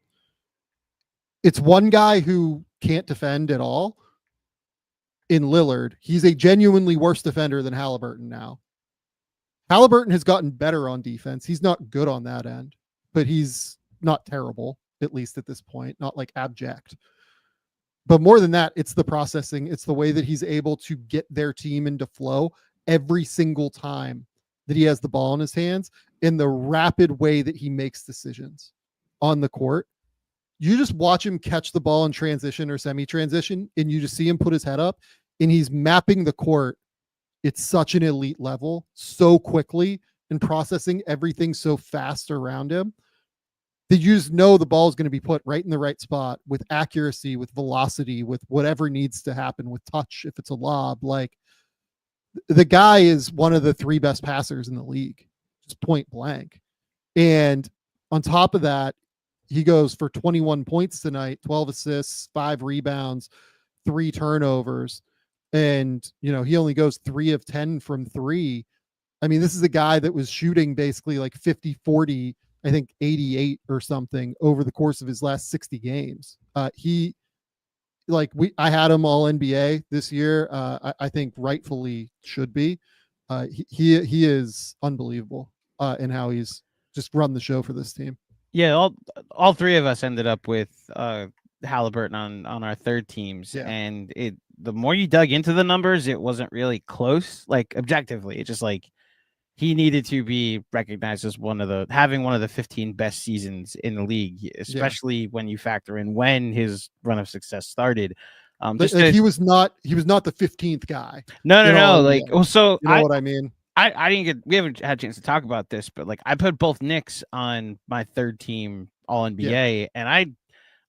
one guy who can't defend at all in Lillard. He's a genuinely worse defender than Halliburton now. Halliburton has gotten better on defense. He's not good on that end, but he's not terrible, at least at this point, not like abject. But more than that, it's the processing. It's the way that he's able to get their team into flow every single time that he has the ball in his hands, in the rapid way that he makes decisions on the court. You just watch him catch the ball in transition or semi-transition, and you just see him put his head up, and he's mapping the court. It's such an elite level so quickly and processing everything so fast around him that you just know the ball is going to be put right in the right spot with accuracy, with velocity, with whatever needs to happen, with touch if it's a lob. Like, the guy is one of the 3 best passers in the league, just point blank. And on top of that, he goes for 21 points tonight, 12 assists, 5 rebounds, 3 turnovers. And, he only goes 3 of 10 from 3. I mean, this is a guy that was shooting basically like 50, 40, I think 88 or something over the course of his last 60 games. I had him all NBA this year. I think rightfully should be. He is unbelievable in how he's just run the show for this team. Yeah, all 3 of us ended up with Halliburton on our third teams, and the more you dug into the numbers, it wasn't really close. Like objectively, it's just like he needed to be recognized as having one of the 15 best seasons in the league, especially when you factor in when his run of success started. He was not the 15th guy. No. Like, well, so you know what I mean? I didn't get. We haven't had a chance to talk about this, but like I put both Knicks on my third team All NBA, and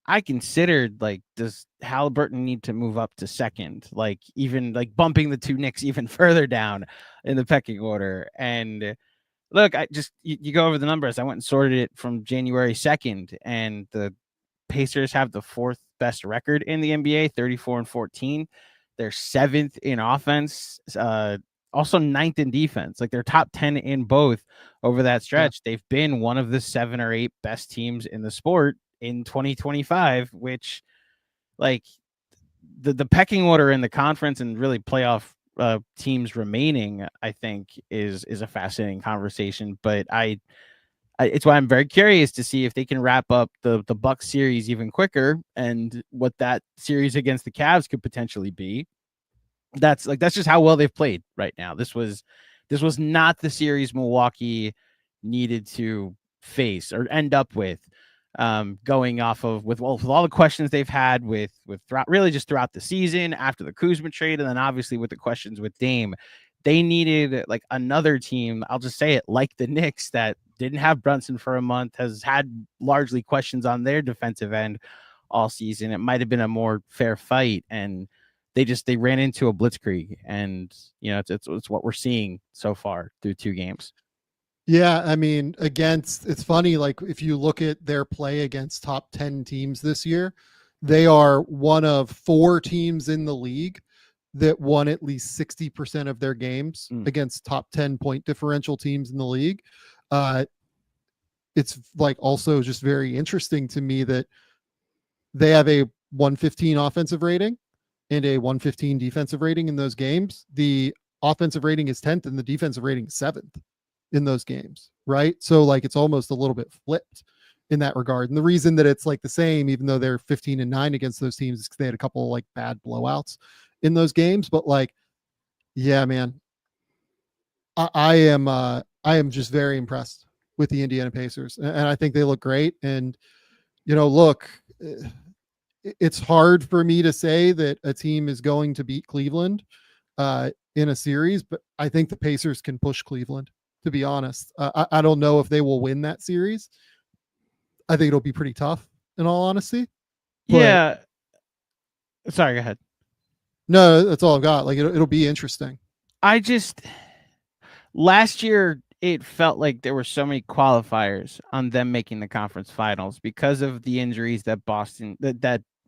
I considered like, does Halliburton need to move up to second? Like even like bumping the two Knicks even further down in the pecking order. And look, I just you go over the numbers. I went and sorted it from January 2nd, and the Pacers have the fourth best record in the NBA, 34-14. They're seventh in offense, also ninth in defense. Like they're top 10 in both over that stretch. Yeah. They've been one of the 7 or 8 best teams in the sport in 2025, which like the pecking order in the conference and really playoff teams remaining, I think is a fascinating conversation. But it's why I'm very curious to see if they can wrap up the Bucks series even quicker and what that series against the Cavs could potentially be. That's just how well they've played right now. This was not the series Milwaukee needed to face or end up with, going off of with all the questions they've had with really just throughout the season after the Kuzma trade, and then obviously with the questions with Dame. They needed like another team, I'll just say it, like the Knicks, that didn't have Brunson for a month, has had largely questions on their defensive end all season. It might have been a more fair fight, and they ran into a blitzkrieg, and it's what we're seeing so far through 2 games. Yeah, I mean, it's funny, like if you look at their play against top 10 teams this year, they are one of 4 teams in the league that won at least 60% of their games against top 10 point differential teams in the league. It's like also just very interesting to me that they have a 115 offensive rating and a 115 defensive rating in those games. The offensive rating is 10th and the defensive rating is 7th in those games, right? So like it's almost a little bit flipped in that regard. And the reason that it's like the same, even though they're 15-9 against those teams, is because they had a couple of like bad blowouts in those games. But like, yeah, man, I am just very impressed with the Indiana Pacers, and I think they look great. And look, it's hard for me to say that a team is going to beat Cleveland in a series, but I think the Pacers can push Cleveland, to be honest. I don't know if they will win that series. I think it'll be pretty tough, in all honesty. But yeah. Sorry, go ahead. No, that's all I've got. Like it'll be interesting. Last year, it felt like there were so many qualifiers on them making the conference finals because of the injuries that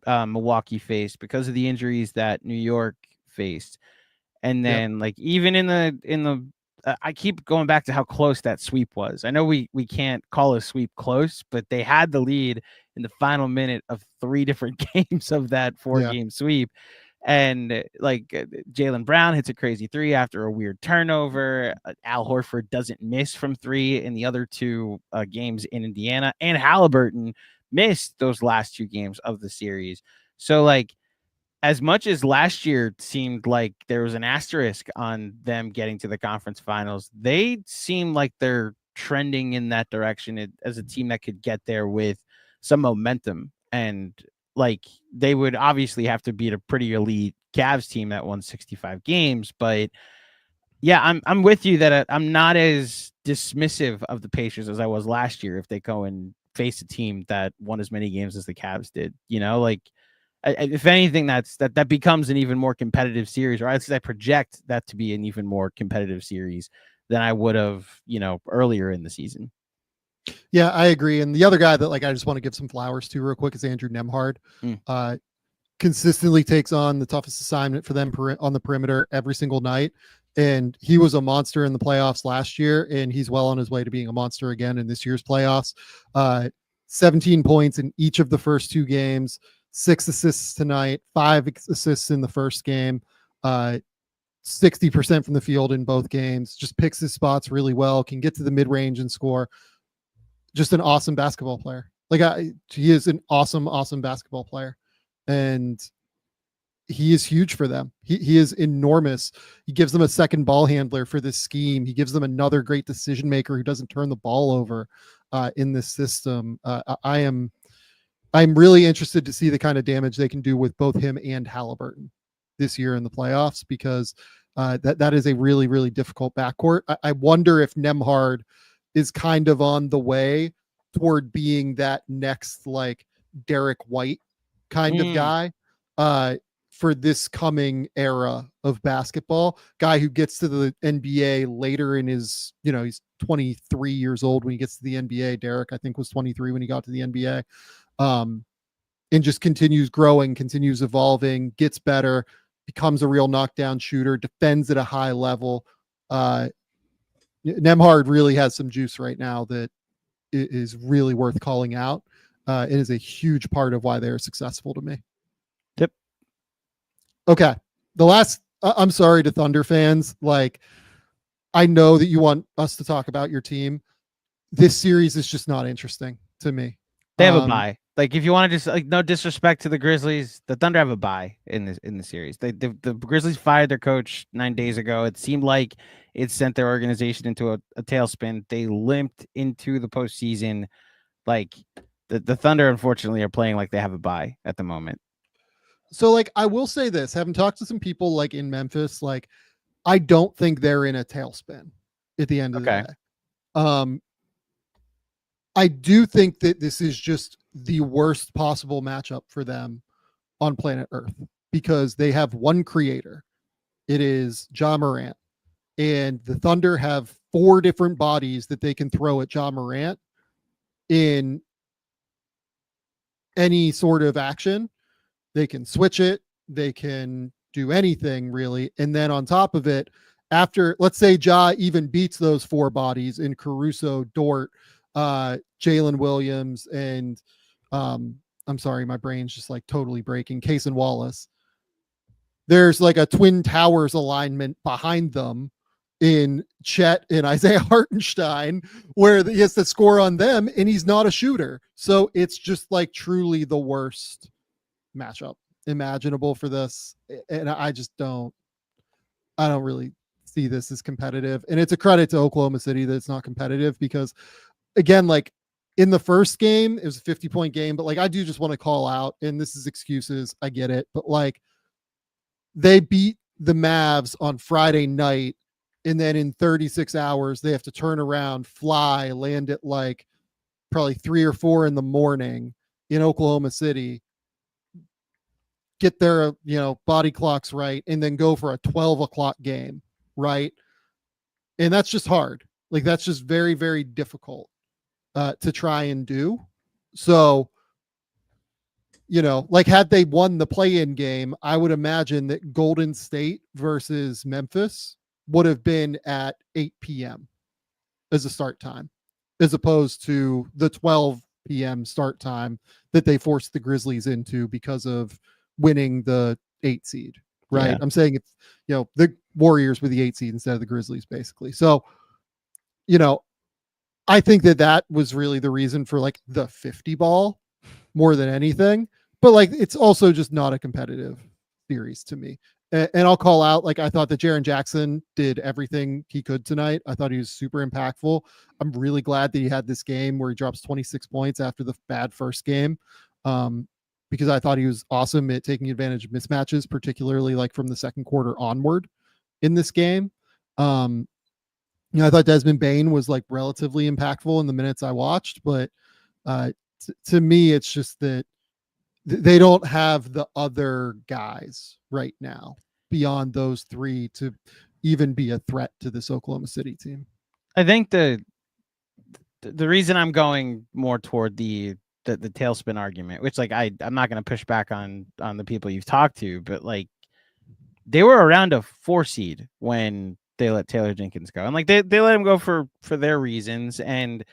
Milwaukee faced, because of the injuries that New York faced. And then like even in the I keep going back to how close that sweep was. I know we can't call a sweep close, but they had the lead in the final minute of 3 different games of that 4-game sweep. And like Jaylen Brown hits a crazy 3 after a weird turnover. Al Horford doesn't miss from 3 in the other 2 games in Indiana, and Halliburton missed those last 2 games of the series. So like, as much as last year seemed like there was an asterisk on them getting to the conference finals, they seem like they're trending in that direction as a team that could get there with some momentum. And like, they would obviously have to beat a pretty elite Cavs team that won 65 games. But yeah, I'm with you that I'm not as dismissive of the Pacers as I was last year if they go and face a team that won as many games as the Cavs did. Like, if anything, that becomes an even more competitive series, or at least I project that to be an even more competitive series than I would have, earlier in the season. Yeah, I agree. And the other guy that like I just want to give some flowers to real quick is Andrew Nembhard. Consistently takes on the toughest assignment for them on the perimeter every single night. And he was a monster in the playoffs last year, and he's well on his way to being a monster again in this year's playoffs. 17 points in each of the first 2 games. 6 assists tonight, 5 assists in the first game, 60% from the field in both games, just picks his spots really well, can get to the mid-range and score. Just an awesome basketball player. He is an awesome basketball player, and he is huge for them. He is enormous. He gives them a second ball handler for this scheme. He gives them another great decision maker who doesn't turn the ball over in this system. I'm really interested to see the kind of damage they can do with both him and Halliburton this year in the playoffs, because That is a really, really difficult backcourt. I wonder if Nembhard is kind of on the way toward being that next like Derek White kind of guy for this coming era of basketball. Guy who gets to the NBA later in his, he's 23 years old when he gets to the NBA. Derek, I think, was 23 when he got to the NBA. And just continues growing, continues evolving, gets better, becomes a real knockdown shooter, defends at a high level. Nembhard really has some juice right now that is really worth calling out. It is a huge part of why they're successful to me. Yep. Okay. The last, I'm sorry to Thunder fans. Like, I know that you want us to talk about your team. This series is just not interesting to me. They have a bye. Like, if you want to just, like, no disrespect to the Grizzlies, the Thunder have a bye in the series. The Grizzlies fired their coach 9 days ago. It seemed like it sent their organization into a tailspin. They limped into the postseason. Like, the Thunder, unfortunately, are playing like they have a bye at the moment. So, like, I will say this, having talked to some people like in Memphis, like, I don't think they're in a tailspin at the end of the day. I do think that this is just the worst possible matchup for them on planet Earth because they have one creator. It is Ja Morant. And the Thunder have 4 different bodies that they can throw at Ja Morant in any sort of action. They can switch it. They can do anything really. And then on top of it, after, let's say Ja even beats those 4 bodies in Caruso, Dort, Jalen Williams, and I'm sorry, my brain's just like totally breaking. Case and Wallace. There's like a Twin Towers alignment behind them in Chet and Isaiah Hartenstein, where he has to score on them, and he's not a shooter. So it's just like truly the worst matchup imaginable for this. And I don't really see this as competitive. And it's a credit to Oklahoma City that it's not competitive because, again, like in the first game, it was a 50-point game, but like I do just want to call out, and this is excuses, I get it, but like they beat the Mavs on Friday night, and then in 36 hours they have to turn around, fly, land at like probably 3 or 4 in the morning in Oklahoma City, get their body clocks right, and then go for a 12 o'clock game, right? And that's just hard. Like that's just very, very difficult to try and do. So, like had they won the play-in game, I would imagine that Golden State versus Memphis would have been at 8 p.m. as a start time, as opposed to the 12 p.m. start time that they forced the Grizzlies into because of winning the 8 seed, right? Yeah. I'm saying if, the Warriors were the 8 seed instead of the Grizzlies, basically. So, I think that was really the reason for like the 50 ball more than anything. But like, it's also just not a competitive series to me. And I'll call out, like, I thought that Jaren Jackson did everything he could tonight. I thought he was super impactful. I'm really glad that he had this game where he drops 26 points after the bad first game. Because I thought he was awesome at taking advantage of mismatches, particularly like from the second quarter onward in this game. I thought Desmond Bane was like relatively impactful in the minutes I watched, but to me, it's just that they don't have the other guys right now beyond those 3 to even be a threat to this Oklahoma City team. I think the reason I'm going more toward the tailspin argument, which like I'm not going to push back on the people you've talked to, but like they were around a 4 seed when they let Taylor Jenkins go, and like they let him go for their reasons, and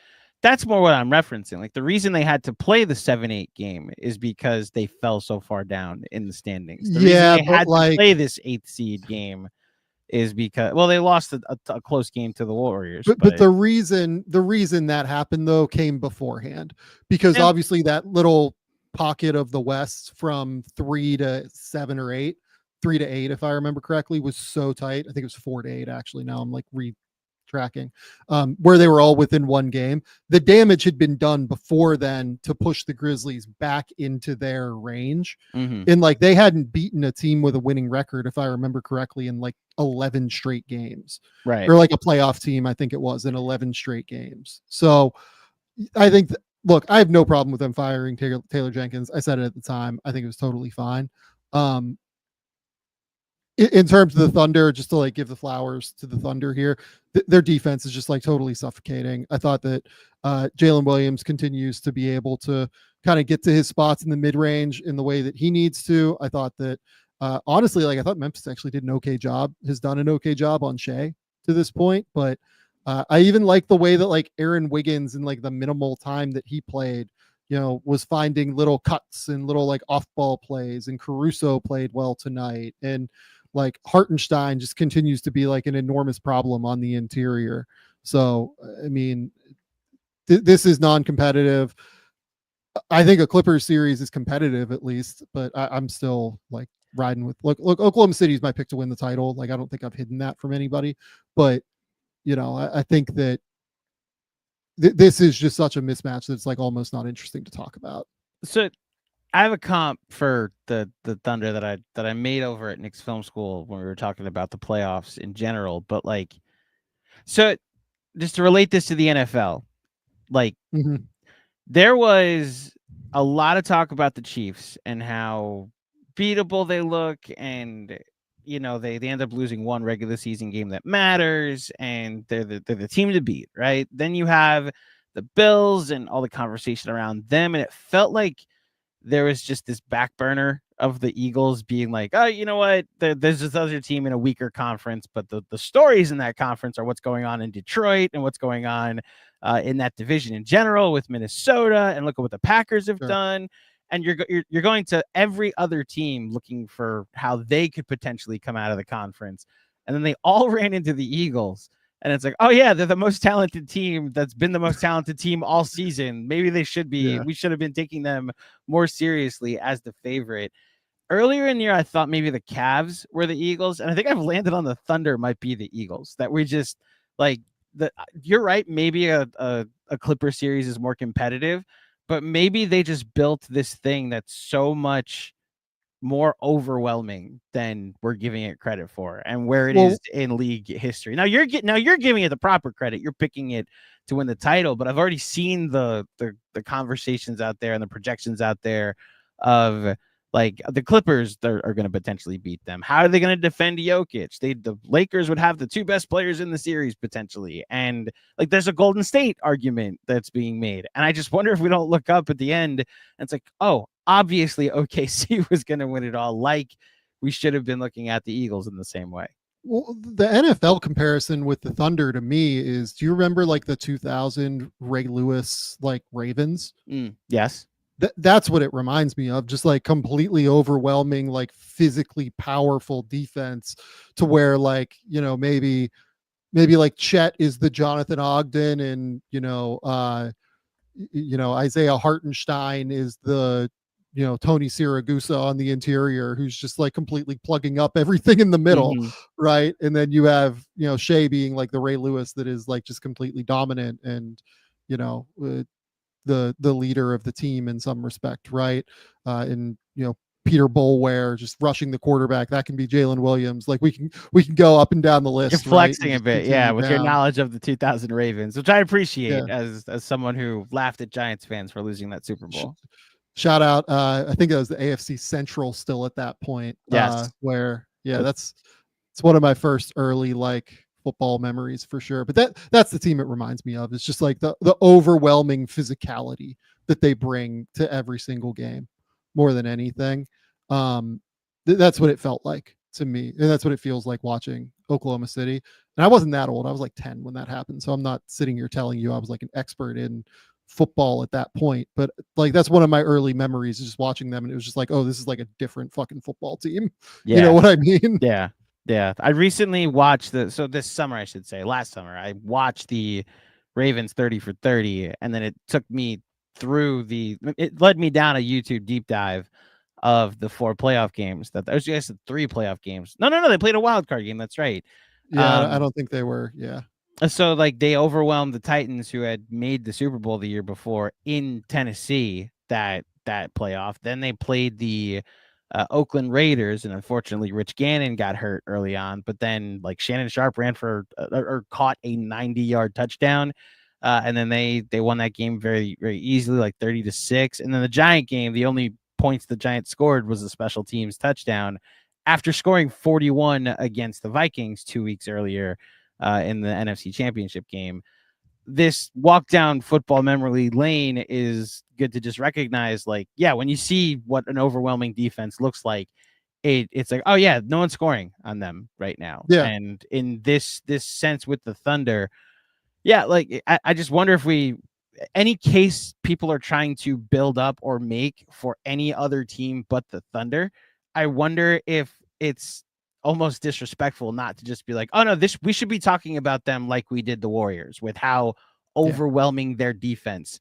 that's more what I'm referencing. Like the reason they had to play the 7-8 game is because they fell so far down in the standings. The reason they had to play this 8th seed game is because, well, they lost a close game to the Warriors. But the reason that happened though came beforehand, because obviously that little pocket of the West from 3 to 7 or 8, 3 to 8, if I remember correctly, was so tight. I think it was 4 to 8 actually. Now I'm like tracking, where they were all within one game. The damage had been done before then to push the Grizzlies back into their range. And like they hadn't beaten a team with a winning record, if I remember correctly, in like 11 straight games, right? Or like a playoff team, I think it was, in 11 straight games. So I think look, I have no problem with them firing Taylor Jenkins. I said it at the time. I think it was totally fine. In terms of the Thunder, just to like give the flowers to the Thunder here, their defense is just like totally suffocating. I thought that Jalen Williams continues to be able to kind of get to his spots in the mid range in the way that he needs to. I thought that honestly, like I thought Memphis actually did an okay job, has done an okay job on Shea to this point, but I even like the way that like Aaron Wiggins in like the minimal time that he played, was finding little cuts and little like off ball plays, and Caruso played well tonight. And like Hartenstein just continues to be like an enormous problem on the interior. So, I mean, this is non-competitive. I think a Clippers series is competitive at least, but I'm still like riding with look, Oklahoma City is my pick to win the title. Like, I don't think I've hidden that from anybody, but I think that this is just such a mismatch that it's like almost not interesting to talk about. So I have a comp for the Thunder that I made over at Nick's Film School when we were talking about the playoffs in general. But like, so just to relate this to the NFL, like there was a lot of talk about the Chiefs and how beatable they look, and they end up losing one regular season game that matters, and they're the team to beat, right? Then you have the Bills and all the conversation around them, and it felt like there was just this back burner of the Eagles being like, oh, you know what? There's this other team in a weaker conference, but the stories in that conference are what's going on in Detroit and what's going on in that division in general with Minnesota. And look at what the Packers have done. And you're going to every other team looking for how they could potentially come out of the conference. And then they all ran into the Eagles. And it's like, oh, yeah, they're the most talented team that's been the most talented team all season. Maybe they should be. Yeah. We should have been taking them more seriously as the favorite. Earlier in the year, I thought maybe the Cavs were the Eagles. And I think I've landed on the Thunder might be the Eagles. That we just like you're right. Maybe a Clipper series is more competitive, but maybe they just built this thing that's so much more overwhelming than we're giving it credit for, and where it is in league history. Now you're giving it the proper credit. You're picking it to win the title, but I've already seen the conversations out there and the projections out there of like the Clippers are going to potentially beat them. How are they going to defend Jokic? The Lakers would have the two best players in the series potentially, and like there's a Golden State argument that's being made, and I just wonder if we don't look up at the end and it's like, oh, obviously OKC was going to win it all. Like we should have been looking at the Eagles in the same way. Well, the NFL comparison with the Thunder to me is, do you remember like the 2000 Ray Lewis, like Ravens? Yes. That's what it reminds me of. Just like completely overwhelming, like physically powerful defense to where like, maybe like Chet is the Jonathan Ogden and, Isaiah Hartenstein is the, Tony Siragusa on the interior, who's just like completely plugging up everything in the middle. Right. And then you have, Shea being like the Ray Lewis that is like just completely dominant and, the leader of the team in some respect. Right. And, Peter Boulware just rushing the quarterback. That can be Jalen Williams. Like we can go up and down the list. You're flexing a bit. Yeah. With your knowledge of the 2000 Ravens, which I appreciate as someone who laughed at Giants fans for losing that Super Bowl. Shout out. I think it was the AFC Central still at that point. Yes. Where, it's one of my first early like football memories for sure. But that's the team it reminds me of. It's just like the overwhelming physicality that they bring to every single game more than anything. That's what it felt like to me. And that's what it feels like watching Oklahoma City. And I wasn't that old. I was like 10 when that happened. So I'm not sitting here telling you I was like an expert in football at that point, but like that's one of my early memories, is just watching them, and it was just like, oh, this is like a different fucking football team. You know what I mean? Yeah. I recently watched last summer I watched the Ravens 30 for 30, and then it took me it led me down a YouTube deep dive of the 4 playoff games. That was just 3 playoff games. No, they played a wild card game. That's right. I don't think they were. So like they overwhelmed the Titans, who had made the Super Bowl the year before in Tennessee, that playoff. Then they played the Oakland Raiders, and unfortunately Rich Gannon got hurt early on, but then like Shannon Sharp ran for or caught a 90-yard touchdown. And then they won that game very, very easily, like 30-6. And then the Giant game, the only points the Giants scored was the special teams touchdown after scoring 41 against the Vikings 2 weeks earlier in the NFC Championship game. This walk down football memory lane is good to just recognize, like, yeah, when you see what an overwhelming defense looks like, it's like, oh yeah, no one's scoring on them right now. Yeah. And in this sense with the Thunder, yeah, like I just wonder if any case people are trying to build up or make for any other team but the Thunder, I wonder if it's almost disrespectful not to just be like, oh no, we should be talking about them like we did the Warriors, with how overwhelming their defense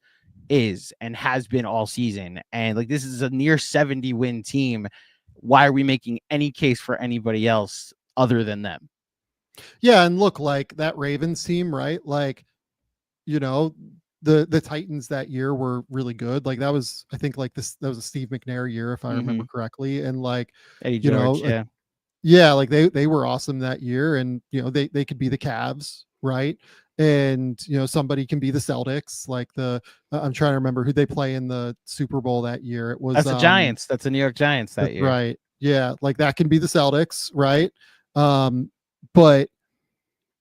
is and has been all season. And like, this is a near 70 win team. Why are we making any case for anybody else other than them? Yeah, and look, like that Ravens team, right? Like, you know, the Titans that year were really good. Like that was, I think, like that was a Steve McNair year, if I remember correctly. And like, Eddie George, yeah, like they were awesome that year, and they could be the Cavs, right? And somebody can be the Celtics. Like I'm trying to remember who they play in the Super Bowl that year. It was that's the Giants. That's the New York Giants that year, right? Yeah, like that can be the Celtics, right? But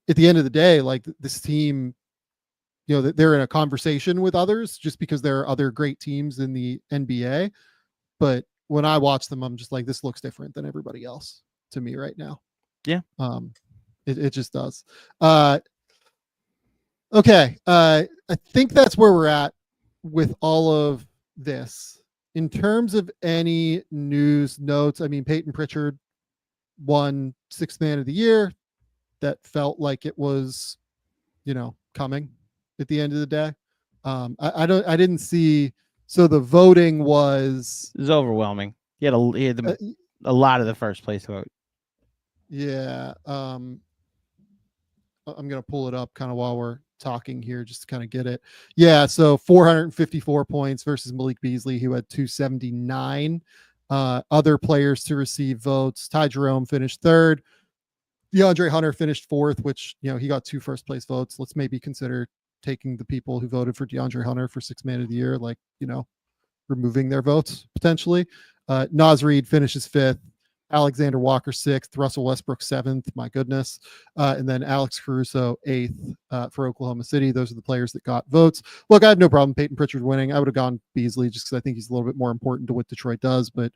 at the end of the day, like this team, they're in a conversation with others just because there are other great teams in the NBA. But when I watch them, I'm just like, this looks different than everybody else to me right now. Yeah. It just does. Okay. I think that's where we're at with all of this. In terms of any news notes, I mean, Peyton Pritchard won Sixth Man of the Year. That felt like it was, coming at the end of the day. I didn't see. So the voting was overwhelming. He had a lot of the first place vote. Yeah. I'm going to pull it up kind of while we're talking here, just to kind of get it. Yeah. So 454 points versus Malik Beasley, who had 279. Other players to receive votes: Ty Jerome finished third. DeAndre Hunter finished fourth, which, he got 2 first place votes. Let's maybe consider taking the people who voted for DeAndre Hunter for Sixth Man of the Year, like, removing their votes potentially. Naz Reid finishes 5th. Alexander Walker 6th, Russell Westbrook 7th. My goodness. And then Alex Caruso 8th for Oklahoma City. Those are the players that got votes. Look, I have no problem Peyton Pritchard winning. I would have gone Beasley just because I think he's a little bit more important to what Detroit does. But,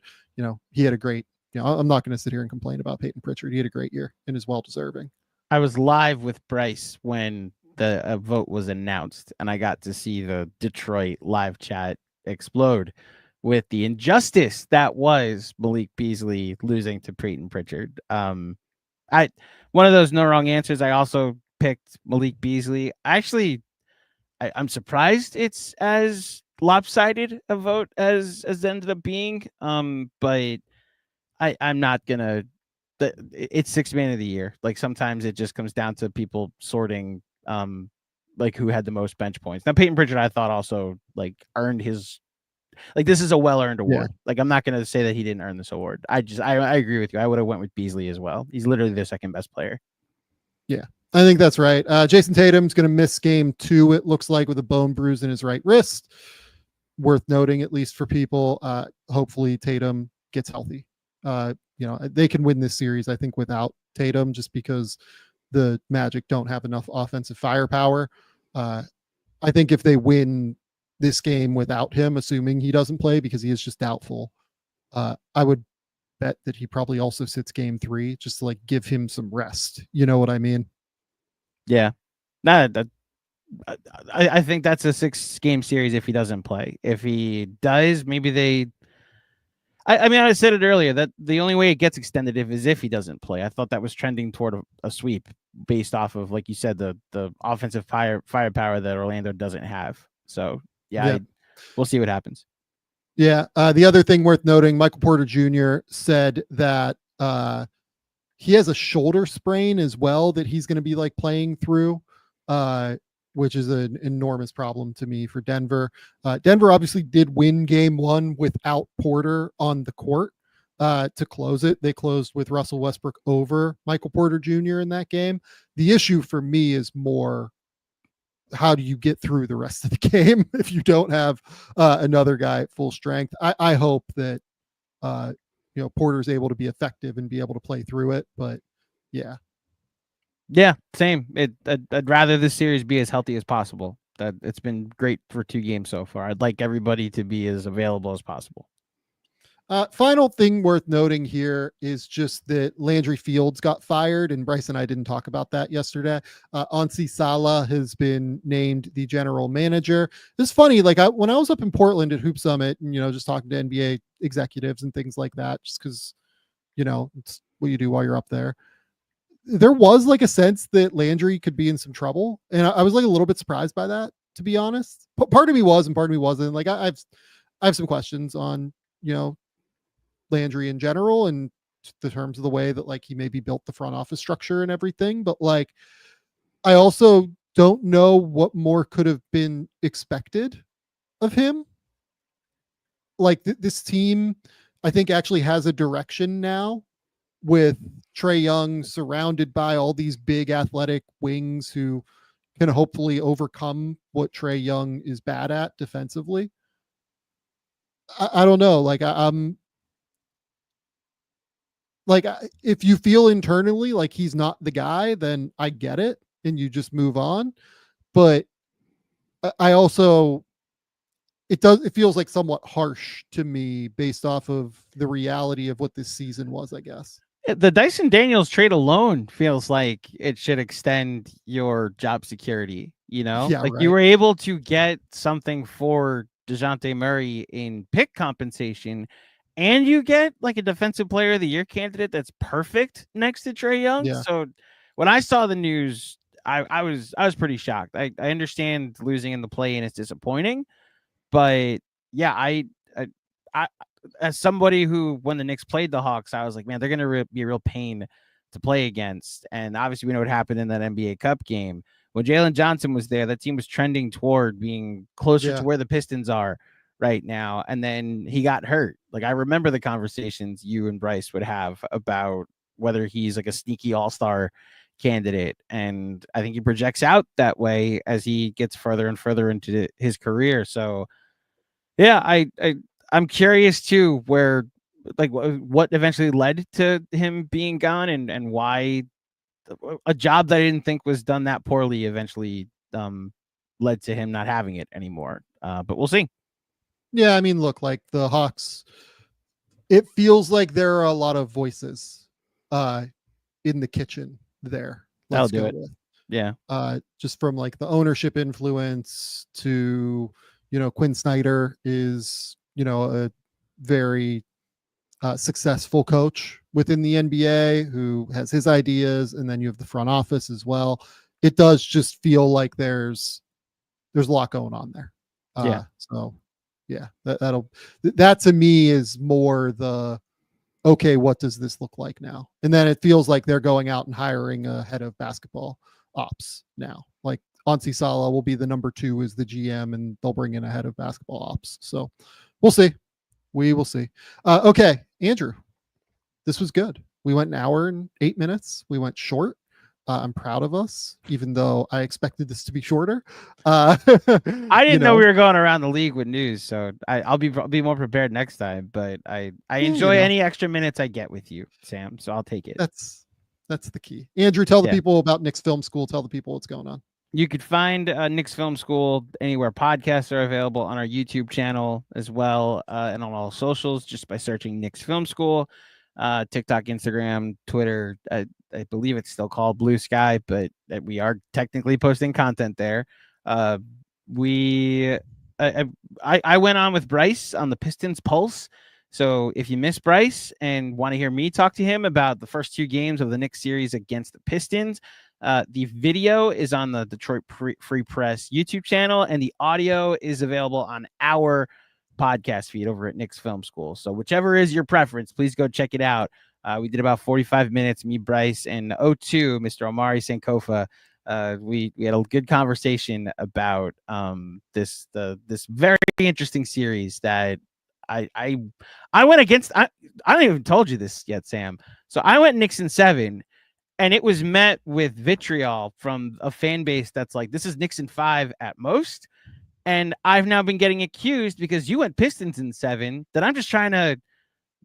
he had a great, I'm not going to sit here and complain about Peyton Pritchard. He had a great year and is well deserving. I was live with Bryce when the vote was announced, and I got to see the Detroit live chat explode with the injustice that was Malik Beasley losing to Peyton Pritchard. One of those no wrong answers. I also picked Malik Beasley. Actually, I'm surprised it's as lopsided a vote as it ended up being. But I'm not gonna. It's Sixth Man of the Year. Like sometimes it just comes down to people sorting, like who had the most bench points. Now Peyton Pritchard, I thought, also like earned his. Like this is a well-earned award. Yeah. Like I'm not going to say that he didn't earn this award. I agree with you. I would have went with Beasley as well. He's literally their second best player. Yeah, I think that's right. Jason Tatum's going to miss game 2. It looks like, with a bone bruise in his right wrist. Worth noting, at least for people. Hopefully Tatum gets healthy. They can win this series, I think, without Tatum, just because the Magic don't have enough offensive firepower. I think if they win this game without him, assuming he doesn't play because he is just doubtful, I would bet that he probably also sits game 3 just to like give him some rest. You know what I mean? Yeah. I think that's a 6-game series if he doesn't play. If he does, maybe I said it earlier that the only way it gets extended is if he doesn't play. I thought that was trending toward a sweep based off of, like you said, the offensive firepower that Orlando doesn't have. So yeah. We'll see what happens. Yeah. The other thing worth noting, Michael Porter Jr. said that he has a shoulder sprain as well that he's going to be like playing through. which is an enormous problem to me for Denver. Denver obviously did win game 1 without Porter on the court to close it. They closed with Russell Westbrook over Michael Porter Jr. in that game. The issue for me is more, how do you get through the rest of the game if you don't have another guy at full strength? I hope that Porter's able to be effective and be able to play through it. But yeah, same. I'd rather this series be as healthy as possible. That it's been great for 2 games so far. I'd like everybody to be as available as possible. Final thing worth noting here is just that Landry Fields got fired, and Bryce and I didn't talk about that yesterday. Ansi Salah has been named the general manager. It's funny, like when I was up in Portland at Hoop Summit, and just talking to NBA executives and things like that, just because it's what you do while you're up there. There was like a sense that Landry could be in some trouble, and I was like a little bit surprised by that, to be honest. Part of me was, and part of me wasn't. Like I have some questions on Landry in general and the terms of the way that like he maybe built the front office structure and everything, but like I also don't know what more could have been expected of him. Like this team, I think, actually has a direction now, with Trae Young surrounded by all these big athletic wings who can hopefully overcome what Trae Young is bad at defensively. I don't know. Like I'm like, if you feel internally like he's not the guy, then I get it and you just move on. But I also, it feels like somewhat harsh to me based off of the reality of what this season was, I guess. The Dyson Daniels trade alone feels like it should extend your job security, Yeah, like right. you were able to get something for DeJounte Murray in pick compensation, and you get like a defensive player of the year candidate that's perfect next to Trae Young. Yeah. So when I saw the news, I was pretty shocked. I understand losing in the play and it's disappointing, but yeah, I as somebody who, when the Knicks played the Hawks, I was like, man, they're going to be a real pain to play against. And obviously we know what happened in that NBA Cup game. When Jalen Johnson was there, that team was trending toward being closer to where the Pistons are right now. And then he got hurt. Like, I remember the conversations you and Bryce would have about whether he's like a sneaky all-star candidate. And I think he projects out that way as he gets further and further into his career. So yeah, I'm curious too, where like what eventually led to him being gone, and why a job that I didn't think was done that poorly eventually led to him not having it anymore. But we'll see. Yeah, I mean, look, like the Hawks, it feels like there are a lot of voices in the kitchen there. That'll do it. Yeah. Just from like the ownership influence to, Quinn Snyder is, a very successful coach within the NBA who has his ideas, and then you have the front office as well. It does just feel like there's a lot going on there. So yeah, that to me is more the, okay, what does this look like now? And then it feels like they're going out and hiring a head of basketball ops now. Like Ansi Salah will be the number 2 as the GM, and they'll bring in a head of basketball ops. So we'll see. We will see. Okay, Andrew, this was good. We went an hour and 8 minutes. We went short. I'm proud of us, even though I expected this to be shorter. I didn't know we were going around the league with news, so I'll be more prepared next time. But I enjoy any extra minutes I get with you, Sam. So I'll take it. That's the key. Andrew, tell the people about Knicks Film School. Tell the people what's going on. You could find Knicks Film School anywhere podcasts are available, on our YouTube channel as well, and on all socials, just by searching Knicks Film School, TikTok, Instagram, Twitter. I believe it's still called Blue Sky, but we are technically posting content there. I went on with Bryce on the Pistons Pulse. So if you miss Bryce and want to hear me talk to him about the first 2 games of the Knicks series against the Pistons, the video is on the Detroit Free Press YouTube channel, and the audio is available on our podcast feed over at Knicks Film School. So whichever is your preference, please go check it out. We did about 45 minutes, me, Bryce, and O2, Mr. Omari Sankofa, We had a good conversation about this very interesting series that I went against. I don't even told you this yet, Sam. So I went Knicks in 7, and it was met with vitriol from a fan base that's like, this is Knicks in 5 at most. And I've now been getting accused because you went Pistons in 7 that I'm just trying to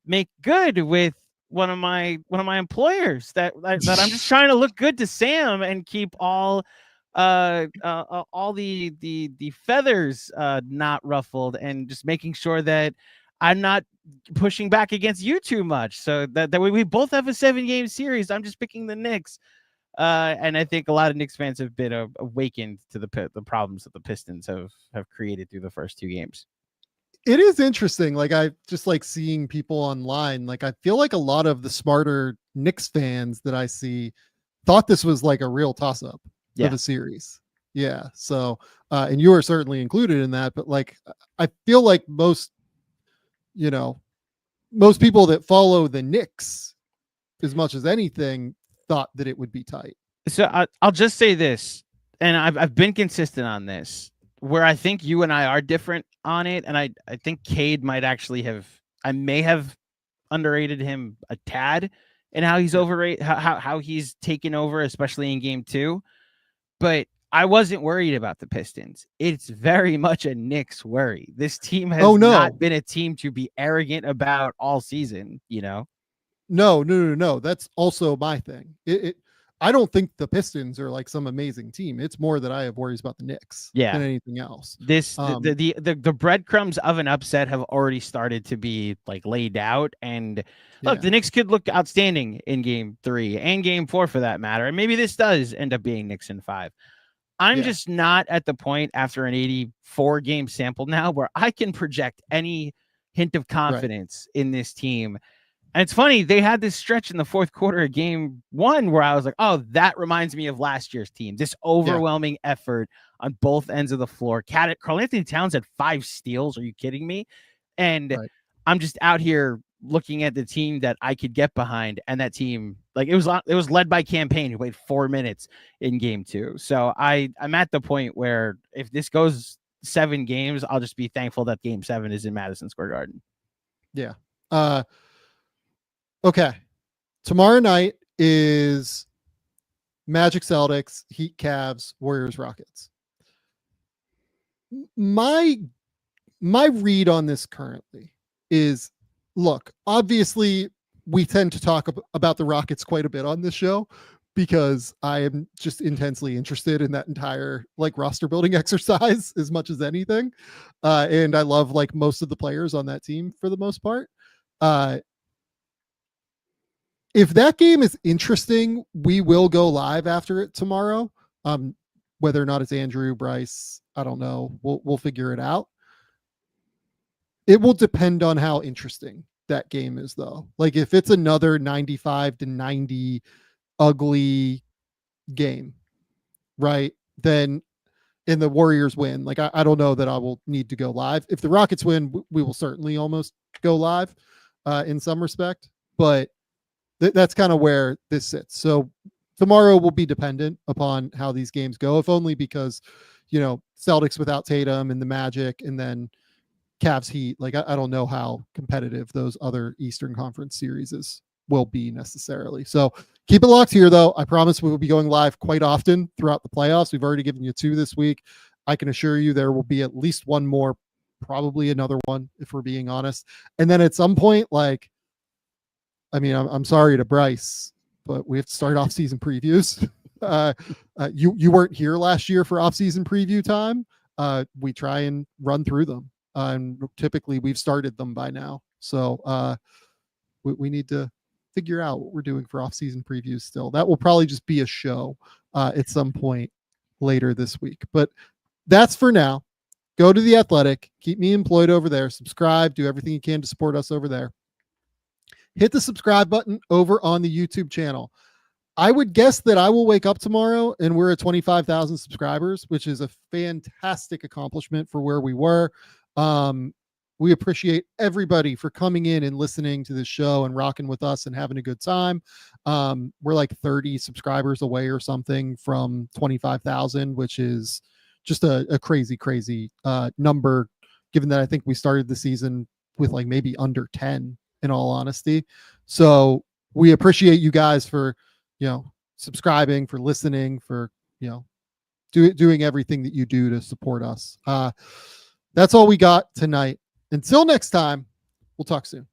make good with one of my employers, that I'm just trying to look good to Sam and keep all the feathers not ruffled, and just making sure that I'm not pushing back against you too much, so that way we both have a 7-game series. I'm just picking the Knicks. And I think a lot of Knicks fans have been awakened to the problems that the Pistons have created through the first 2 games. It is interesting. Like, I just like seeing people online. Like, I feel like a lot of the smarter Knicks fans that I see thought this was like a real toss-up for the series. Yeah. So, and you are certainly included in that. But like, I feel like most people that follow the Knicks as much as anything thought that it would be tight. So I'll just say this, and I've been consistent on this, where I think you and I are different on it, and I think Cade might actually have, I may have underrated him a tad in how he's overrated, how he's taken over, especially in game 2. But I wasn't worried about the Pistons. It's very much a Knicks worry. This team has not been a team to be arrogant about all season, No. That's also my thing. I don't think the Pistons are like some amazing team. It's more that I have worries about the Knicks than anything else. The breadcrumbs of an upset have already started to be like laid out. And look, the Knicks could look outstanding in game 3 and game 4 for that matter. And maybe this does end up being Knicks in 5. I'm just not at the point after an 84 game sample now where I can project any hint of confidence in this team. And it's funny, they had this stretch in the fourth quarter of game 1 where I was like, oh, that reminds me of last year's team. This overwhelming effort on both ends of the floor. Karl Anthony Towns had 5 steals. Are you kidding me? And I'm just out here looking at the team that I could get behind. And that team, like, it was led by Campaign, who played 4 minutes in game 2. So I'm at the point where if this goes 7 games, I'll just be thankful that game 7 is in Madison Square Garden. Yeah. Okay. Tomorrow night is Magic Celtics, Heat Cavs, Warriors Rockets. My read on this currently is, look, obviously we tend to talk about the Rockets quite a bit on this show because I am just intensely interested in that entire like roster building exercise as much as anything. And I love like most of the players on that team for the most part. If that game is interesting, we will go live after it tomorrow. Whether or not it's Andrew, Bryce, I don't know. We'll figure it out. It will depend on how interesting that game is, though. Like if it's another 95-90 ugly game, right? Then and the Warriors win. Like I don't know that I will need to go live. If the Rockets win, we will certainly almost go live in some respect, but that's kind of where this sits. So tomorrow will be dependent upon how these games go, if only because, Celtics without Tatum and the Magic, and then Cavs Heat. Like I don't know how competitive those other Eastern Conference series will be necessarily. So keep it locked here, though. I promise we will be going live quite often throughout the playoffs. We've already given you 2 this week. I can assure you there will be at least one more, probably another one, if we're being honest. And then at some point, like, I'm sorry to Bryce, but we have to start off-season previews. You weren't here last year for off-season preview time. We try and run through them, and typically we've started them by now. So we need to figure out what we're doing for off-season previews still. That will probably just be a show at some point later this week. But that's for now. Go to The Athletic. Keep me employed over there. Subscribe. Do everything you can to support us over there. Hit the subscribe button over on the YouTube channel. I would guess that I will wake up tomorrow and we're at 25,000 subscribers, which is a fantastic accomplishment for where we were. We appreciate everybody for coming in and listening to this show and rocking with us and having a good time. We're like 30 subscribers away or something from 25,000, which is just a crazy number, given that I think we started the season with like maybe under 10, in all honesty. So we appreciate you guys for, subscribing, for listening, for, doing everything that you do to support us. That's all we got tonight. Until next time, we'll talk soon.